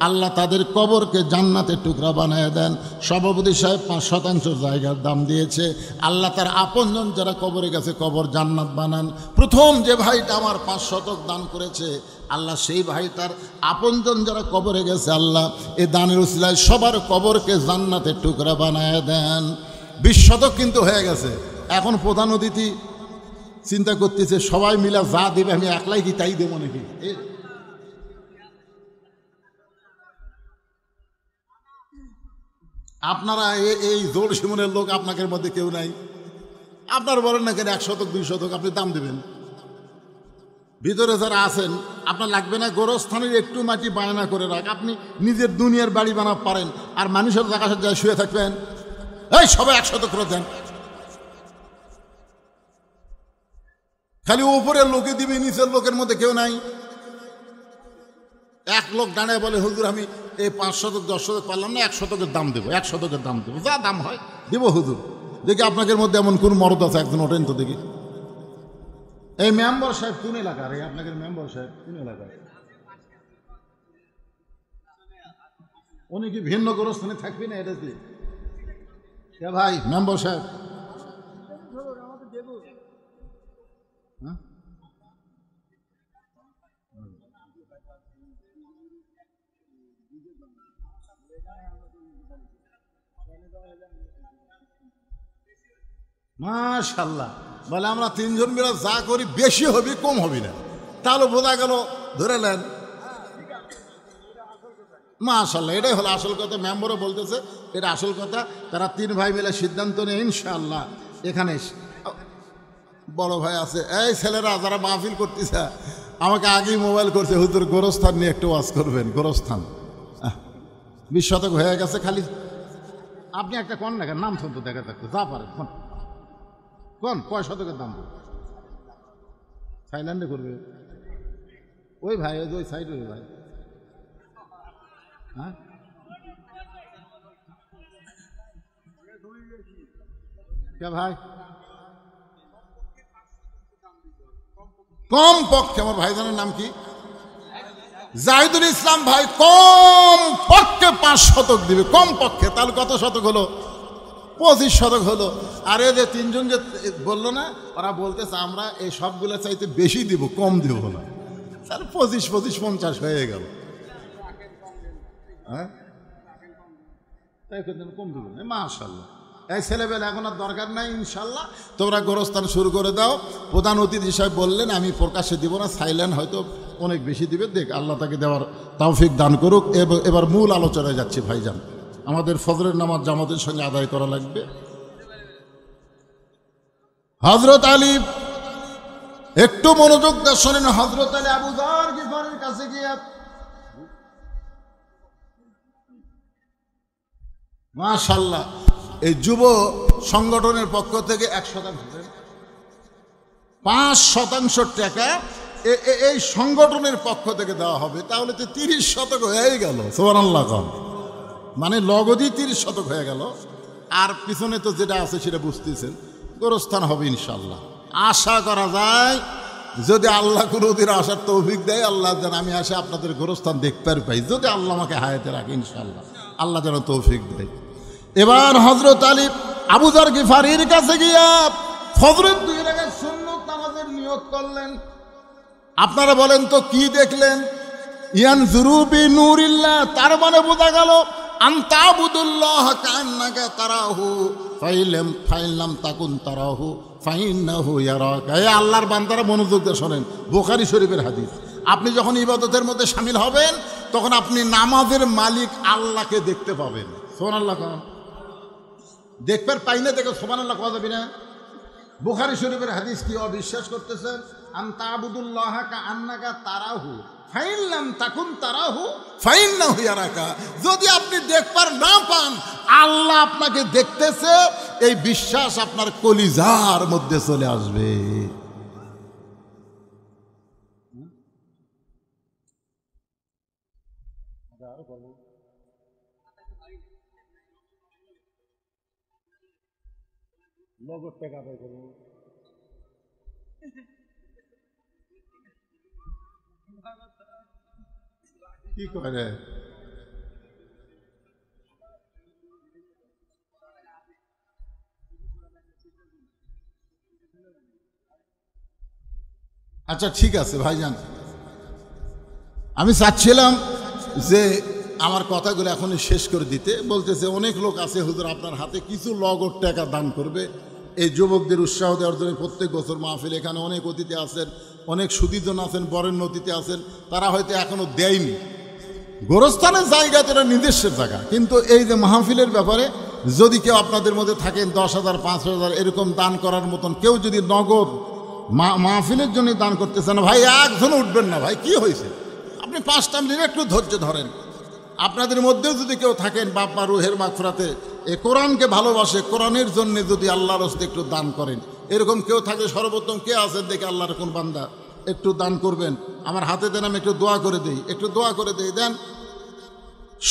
আল্লাহ তাদের কবরকে জান্নাতের টুকরা বানিয়ে দেন। সভাপতি সাহেব 5% জায়গার দাম দিয়েছে। আল্লাহ তার আপনজন যারা কবরে গেছে কবর জান্নাত বানান। প্রথম যে ভাইটা আমার 5 শতক দান করেছে, আল্লাহ সেই ভাই তার আপনজন যারা কবরে গেছে, আল্লাহ এ দানের উসিলায় সবার কবরকে জান্নাতের টুকরা বানায় দেন। 20 শতক কিন্তু হয়ে গেছে। এখন প্রধান অতিথি চিন্তা করতেছে সবাই মিলে যা দেবে আমি একলাই কি তাই দেবো নাকি? আপনারা এই জোর শিমনের লোক আপনাদের মধ্যে কেউ নাই। আপনারা বলেন না কেন 1 শতক 2 শতক আপনি দাম দেবেন? ভিতরে যারা আছেন আপনার লাগবে না গোরস্থানের একটু মাটি বায়না করে রাখ। আপনি নিজের দুনিয়ার বাড়ি বানাতে পারেন, আর মানুষের জায়গা যায় শুয়ে থাকবেন। এই সবাই 1 শতক করে দেন। খালি উপরের লোকে দিবে, নিচের লোকের মধ্যে কেউ নাই। এক লোক দাঁড়ায় বলে হুজুর আমি এই 5 শতক 10 শতক পারলাম না, 1 শতকের দাম দেবো, 1 শতকের দাম দেবো, যা দাম হয় দেবো হুজুর। দেখি আপনাদের মধ্যে এমন কোন মরদ আছে, একজন ওঠেন তো দেখি। এই মেম্বার সাহেব কোন এলাকার? এই আপনাদের মেম্বার সাহেব কোন এলাকার? উনি কি ভিন্ন গোরস্থানে থাকবি না? এটা কি ভাই মেম্বার সাহেব? মাশাআল্লাহ, বলে আমরা 3 জন মিলে যা করি বেশি হবি কম হবি না, তাহলে বোঝা গেল। ধরে নেন মাশাআল্লাহ, এটাই হলো আসল কথা। মেম্বারও বলতেছে এটা আসল কথা। তারা 3 ভাই মিলে সিদ্ধান্ত নিয়ে ইনশাআল্লাহ এখানে বড় ভাই আছে, এই ছেলেরা যারা মাহফিল করতেছে আমাকে আগেই মোবাইল করছে, হুজুর গোরস্থান নিয়ে একটু ওয়াজ করবেন। গোরস্থান 20 শতক হয়ে গেছে। খালি আপনি একটা কোন না নাম শুনতে দেখা থাকতো যা পারে কোন কোন কয় শতকের দাম থাইল্যান্ডে করবে ওই ভাই, ওই সাইডে ওই ভাই। হ্যাঁ কে ভাই? কম পক্ষে আমার ভাইজানের নাম কি? জাহিদুল ইসলাম ভাই। কম পক্ষে 5 শতক দিবে, কম পক্ষে। তাহলে কত শতক হলো? 25 শতক হলো। আর এই যে 3 জন যে বললো না, ওরা বলতেছে আমরা এই সবগুলো চাইতে বেশি দিব, কম দিব না। তাহলে 25-50 হয়ে গেল। হ্যাঁ, কম দেবেন মাশাল্লাহ। এই ছেলেবেলা এখন আর দরকার নাই, ইনশাল্লাহ তোমরা গোরস্থান শুরু করে দাও। প্রধান অতিথি সাহেব বললেন আমি প্রকাশ্যে দিব না, সাইলেন্ট হয়তো অনেক বেশি দিবে, দেখ আল্লাহ তাকে দেওয়ার তৌফিক দান করুক। এবার মূল আলোচনায় যাচ্ছি ভাইজান, আমাদের ফজরের নামাজ জামাতের সঙ্গে আদায় করা লাগবে। হযরত আলী, একটু মনোযোগ দিয়ে শোনেন। হযরত আলী আবু যর গিফারির কাছে গিয়ে মাশাআল্লাহ এই যুব সংগঠনের পক্ষ থেকে 5% টাকা এই সংগঠনের পক্ষ থেকে দেওয়া হবে। তাহলে তো 30% হয়ে গেল। সুবহানাল্লাহ। মানে লগদই 30% হয়ে গেল। আর পিছনে তো যেটা আছে সেটা বুঝতেছেন, গোরস্থান হবে ইনশাল্লাহ। আশা করা যায় যদি আল্লাহ কোনোদিন আসার তৌফিক দেয়, আল্লাহ যেন আমি আসে আপনাদের গোরস্থান দেখতে পাই, যদি আল্লাহ আমাকে হায়াতে রাখে ইনশাল্লাহ, আল্লাহ যেন তৌফিক দেয়। এবার হযরত আলী আবু যর গিফারির কাছে গিয়া ফজরের 2 রাকাত সুন্নত নামাজের নিয়ত করলেন। আপনারা বলেন তো কি দেখলেন? ইয়ানজুরু বিনুরিল্লাহ, তার মানে বোঝা গেল আনতাবুদুল্লাহ কান্নাকা তারাহু ফাইলাম তাকুন তারাহু ফাইন্নাহু ইয়ারাকা। এই আল্লাহর বান্দারা মনোযোগ দিয়ে শোনেন, বুখারী শরীফের হাদিস। আপনি যখন ইবাদতের মধ্যে শামিল হবেন তখন আপনি নামাজের মালিক আল্লাহকে দেখতে পাবেন। সুবহানাল্লাহ। দেখবার পাই না দেখো সুবহানাল্লাহ কোয়া যাবে না? বুখারী শরীফের হাদিস কি অবিশ্বাস করতেছেন? আনতাবুদুল্লাহ কান্নাকা তারাহু ফাইলাম তাকুন তারাহু ফাইন্নাহু ইয়ারাকা। যদি আপনি দেখবার না পান, আল্লাহ আপনাকে দেখতেছে, এই বিশ্বাস আপনার কলিজার মধ্যে চলে আসবে। নগদ টাকা আদায় করবো। কি করে? আচ্ছা ঠিক আছে ভাইজান, আমি চাচ্ছিলাম যে আমার কথাগুলো এখনই শেষ করে দিতে। বলতেছে অনেক লোক আছে হুজুর আপনার হাতে কিছু নগদ টাকা দান করবে এই যুবকদের উৎসাহ দেওয়ার জন্য। প্রত্যেক বছর মাহফিল, এখানে অনেক অতিথি আছেন, অনেক সুদীজন আছেন, বরেণ্য অতিথি আছেন, তারা হয়তো এখনো দেয়নি। গোরস্থানের জায়গা তো এটা নিজস্বের জায়গা, কিন্তু এই যে মাহফিলের ব্যাপারে যদি কেউ আপনাদের মধ্যে থাকেন 10,000 5,000 এরকম দান করার মতন কেউ যদি নগদ মাহফিলের জন্য দান করতেছেন, ভাই একজন উঠবেন না, ভাই কি হয়েছে? আপনি 5টা মিনিট একটু ধৈর্য ধরেন। আপনাদের মধ্যেও যদি কেউ থাকেন বাপ মা রুহের মাগফিরাতে এ কোরআনকে ভালোবাসে, কোরআনের জন্য যদি আল্লাহর রাস্তায় একটু দান করেন, এরকম কেউ থাকলে সর্বোত্তম কে আছেন দেখে আল্লাহর কোন বান্দা একটু দান করবেন, আমার হাতে দেন, আমি একটু দোয়া করে দিই, একটু দোয়া করে দিই। দেন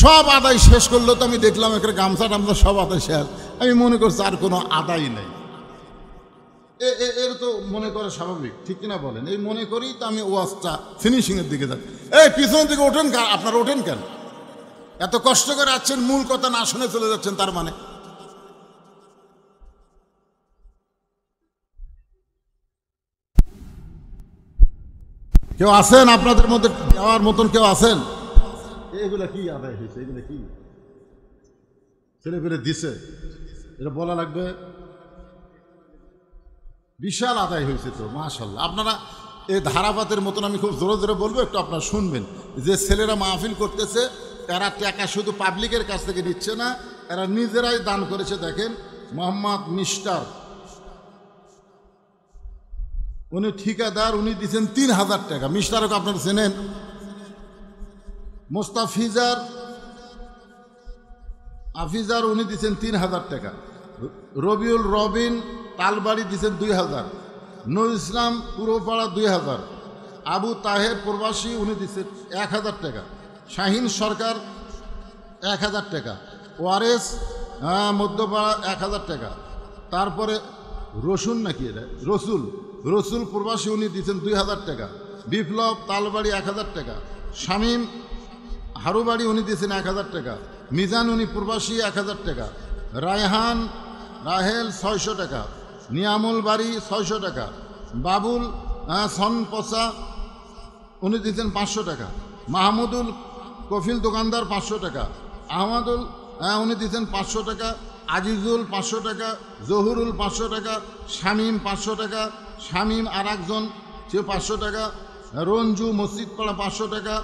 সব আদায় শেষ করলো তো আমি দেখলাম একটা গামছা টামছা সব আদায় শেষ। আমি মনে করছি আর কোনো আদায় নেই। এর তো মনে করে স্বাভাবিক, ঠিক কিনা বলেন? এই মনে করেই তো আমি ওয়াজটা ফিনিশিংয়ের দিকে যাচ্ছি। এই পিছনের দিকে ওঠেন, আপনারা ওঠেন কেন? এত কষ্ট করে আছেন, মূল কথা না শুনে চলে যাচ্ছেন, তার মানে কেউ আছেন আপনাদের মধ্যে দেওয়ার মতন কেউ আছেন? এগুলো কি আদায় হয়েছে? এগুলো কি ছেলে পেলে দিছে? এটা বলা লাগবে। বিশাল আদায় হয়েছে তো মাশাআল্লাহ। আপনারা এই ধারাপাতের মতন আমি খুব জোরে জোরে বলবো, একটু আপনারা শুনবেন। যে ছেলেরা মাহফিল করতেছে এরা টাকা শুধু পাবলিকের কাছ থেকে নিচ্ছে না, এরা নিজেরাই দান করেছে। দেখেন মোহাম্মদ মিস্টার, উনি ঠিকাদার, উনি দিচ্ছেন 3,000 টাকা। মিস্টারকে আপনারা চেনেন? মোস্তাফিজার আফিজার, উনি দিচ্ছেন 3,000 টাকা। রবিউল রবিন তালবাড়ি দিচ্ছেন 2,000। নুর ইসলাম পুরোপাড়া 2,000। আবু তাহের প্রবাসী, উনি দিচ্ছেন 1,000 টাকা। শাহিন সরকার 1,000 টাকা। ওয়ারেস মধ্যপাড়া 1,000 টাকা। তারপরে রসুন নাকি এটা রসুল প্রবাসী, উনি দিচ্ছেন 2,000 টাকা। বিপ্লব তালবাড়ি 1,000 টাকা। শামীম হারুবাড়ি, উনি দিয়েছেন 1,000 টাকা। মিজান, উনি প্রবাসী, 1,000 টাকা। রাহেল 600 টাকা। নিয়ামুল বাড়ি 600 টাকা। বাবুল সনপসা উনি দিতেন 500 টাকা। মাহমুদুল কফিল দোকানদার 500 টাকা। আহমদুল উনি দিতেন 500 টাকা। আজিজুল 500 টাকা। জহুরুল 500 টাকা। শামীম 500 টাকা। শামীম আর একজন সে 500 টাকা। রঞ্জু মসজিদ পাড়া 500 টাকা।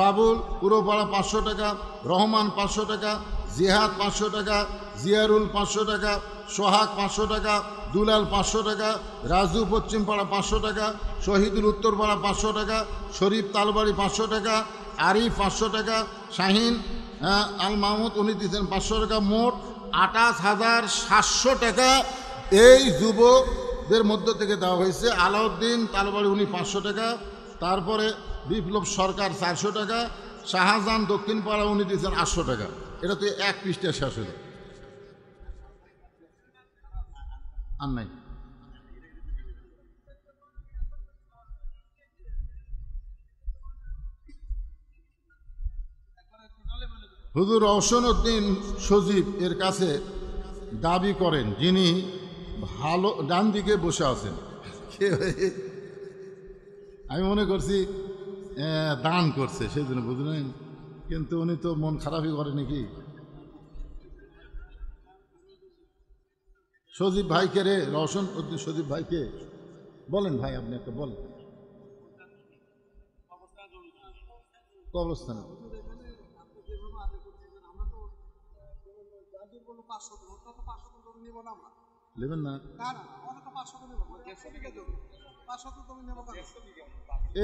বাবুল পুরোপাড়া 500 টাকা। রহমান 500 টাকা। জিহাদ 500 টাকা। জিয়ারুল 500 টাকা। সোহাগ 500 টাকা। দুলাল 500 টাকা। রাজু পশ্চিমপাড়া 500 টাকা। শহীদুল উত্তরপাড়া 500 টাকা। শরীফ তালবাড়ি 500 টাকা। আরিফ 500 টাকা। শাহিন আল মাহমুদ উনি দিতেন 500 টাকা। মোট 28,700 টাকা এই যুবকদের মধ্য থেকে দেওয়া হয়েছে। আলাউদ্দিন তালবাড়ি উনি 500 টাকা। তারপরে বিপ্লব সরকার 400 টাকা। শাহজাহান দক্ষিণ পাড়া উনি দিয়েছেন 800 টাকা। এটা তো এক পৃষ্ঠা শেষ হলো আর নাই। হুজুর রওশন উদ্দিন সজীব এর কাছে দাবি করেন, যিনি ভালো ডান দিকে বসে আছেন, আমি মনে করছি দান করছে সেই জন্য বুঝলেন, কিন্তু উনি তো মন খারাপই করে নাকি। সজীব ভাইকে রে, রওশন উদ্দিন সজীব ভাইকে বলেন, ভাই আপনি একটা বলেন কবরস্থানে নেবেন না।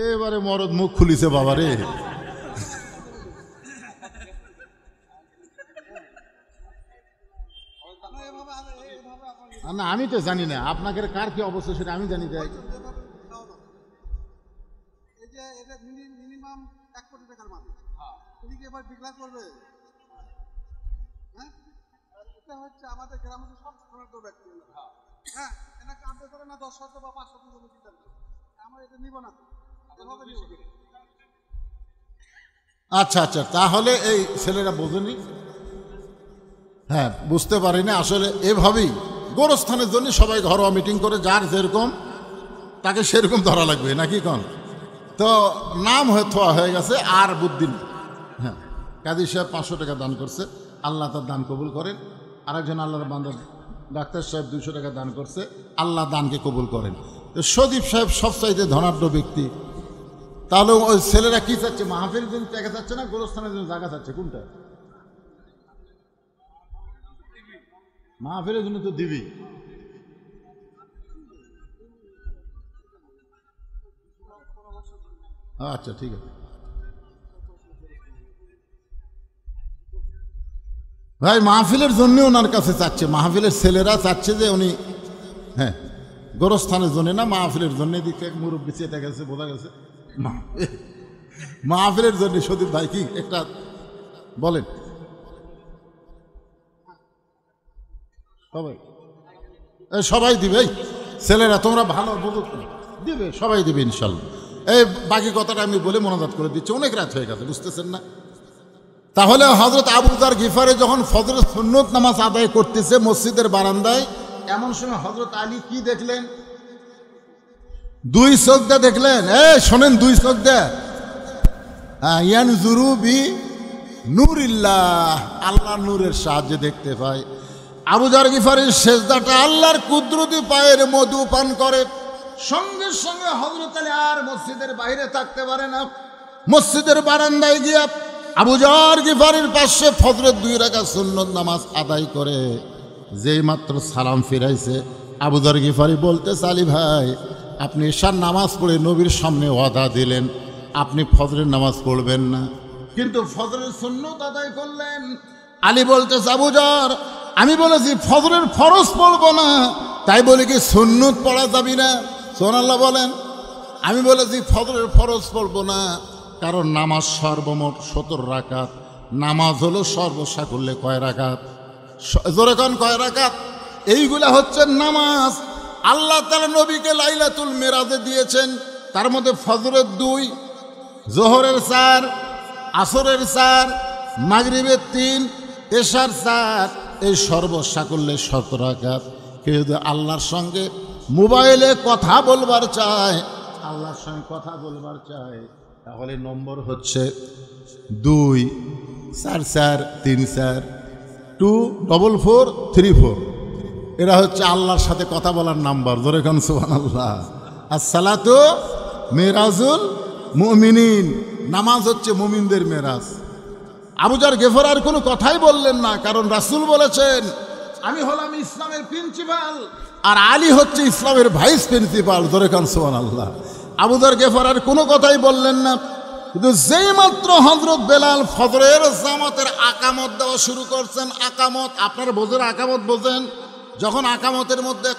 এবারে মরদ মুখ খুলিছে বাবা রে। না আমি তো জানি না আপনাদের কার কি অবস্থা সেটা আমি জানি। যাই মিনিমাম 1 কোটি টাকার মালিক, তিনি কি এবার ডিক্লার করবে? হ্যাঁ, এটা হচ্ছে আমাদের গ্রামের সব ধরনের ব্যক্তি। হ্যাঁ, এটা কাঁদতে পারে না 10 বা 500 জমি দিতে হবে, আমরা এটা নিব না। আচ্ছা আচ্ছা, তাহলে এই ছেলেরা বোঝেনি, হ্যাঁ বুঝতে পারিনি আসলে। এভাবেই গোরস্থানের জন্য সবাই ঘরোয়া মিটিং করে যার যেরকম তাকে সেরকম ধরা লাগবে নাকি কন। তো নাম হয়ে গেছে আর বুদ্ধি নেই। হ্যাঁ, কাজী সাহেব 500 টাকা দান করছে, আল্লাহ তার দান কবুল করেন। আরেকজন আল্লাহর বান্দা ডাক্তার সাহেব 200 টাকা দান করছে, আল্লাহ দানকে কবুল করেন। তো সদীপ সাহেব সবচাইতে ধনাঢ্য ব্যক্তি, তাহলে ওই ছেলেরা কি চাচ্ছে? মাহফিলের জন্য টাকা চাচ্ছে না গোরস্থানের জন্য জায়গা চাচ্ছে? কোনটা? মাহফিলের জন্য তো দিবি। আচ্ছা ঠিক আছে ভাই, মাহফিলের জন্য ওনার কাছে চাচ্ছে, মাহফিলের ছেলেরা চাচ্ছে যে উনি, হ্যাঁ গোরস্থানের জন্য না মাহফিলের জন্য। দিকে মুরব্বী চেয়ে গেছে, বোঝা গেছে মাহফিলের জন্য। সদীপ ভাই কি একটা বলেন। সবাই সবাই দিবে, ছেলেরা তোমরা ভালো বুঝো, দিবে সবাই দিবে ইনশাল্লাহ। এই বাকি কথাটা আমি বলে মোনাজাত করে দিচ্ছি, অনেক রাত হয়ে গেছে বুঝতেছেন না। তাহলে হযরত আবু যার গিফারি যখন ফজরের সুন্নত নামাজ আদায় করতেছে মসজিদের বারান্দায়, এমন সময় হযরত আলী কি দেখলেন? 2 চোখ দিয়ে দেখলেন। শোনেন, 2 চোখ দিয়ে ইয়ানজুরু বি নূরিল্লাহ, আল্লাহর নূরের সাহায্যে দেখতে পায়। আবু যার গিফারির সেজদাটা আল্লাহর কুদরতি পায়ের মধু পান করে। সঙ্গে সঙ্গে হযরত আলী আর মসজিদের বাইরে থাকতে পারে না, মসজিদের বারান্দায় গিয়া আবু যার গিফারির পাশে ফজরের 2 রাকাত সুন্নত নামাজ আদায় করে যেই মাত্র সালাম ফিরাইছে, আবু যার গিফারি বলতে, আলী ভাই আপনি ঈশার নামাজ পড়ে নবীর সামনে ওয়াদা দিলেন আপনি ফজরের নামাজ পড়বেন না, কিন্তু ফজরের সুন্নত আদায় করলেন। আলী বলতে, আবু যার আমি বলেছি ফজরের ফরজ পড়বো না, তাই বলে কি সুন্নত পড়া যাবি না? সুবহানাল্লাহ বলেন। আমি বলেছি ফজরের ফরজ পড়বো না, কারণ নামাজ সর্বমোট 70 রাকাত। নামাজ হলো সর্বসাকুল্যে কয় রাকাত? জোরে কোন কয় রাকাত? এইগুলা হচ্ছে নামাজ। আল্লাহ তাআলা নবীকে লাইলাতুল মিরাজে দিয়েছেন, তার মধ্যে ফজরের 2, জোহরের 4, আসরের 4, মাগরিবের 3, এশার 4, এই সর্বসাকুল্যে 70 রাকাত। কেউ যদি আল্লাহর সঙ্গে মোবাইলে কথা বলবার চায়, আল্লাহর সঙ্গে কথা বলবার চায়, তাহলে নম্বর হচ্ছে 2 4 4 3 4 2 4 4 3 4। এরা হচ্ছে আল্লাহর সাথে কথা বলার নাম্বার। জোরে কান সুবহানাল্লাহ। আসসালাতু মিরাজুল মুমিনিন, নামাজ হচ্ছে মুমিনদের মেরাজ। আবু যার গেফারার কোনো কথাই বললেন না, কারণ রাসূল বলেছেন আমি হলাম ইসলামের প্রিন্সিপাল আর আলী হচ্ছে ইসলামের ভাইস প্রিন্সিপাল। জোরে কান সুবহানাল্লাহ। আবু যার গেফারার কোনো কথাই বললেন না, কিন্তু যেই মাত্র হযরত বেলাল ফজরের জামাতের আকামত দেওয়া শুরু করছেন, আকামত আপনারা বোঝেন, আকামত বোঝেন, যখন আকামতের মধ্যে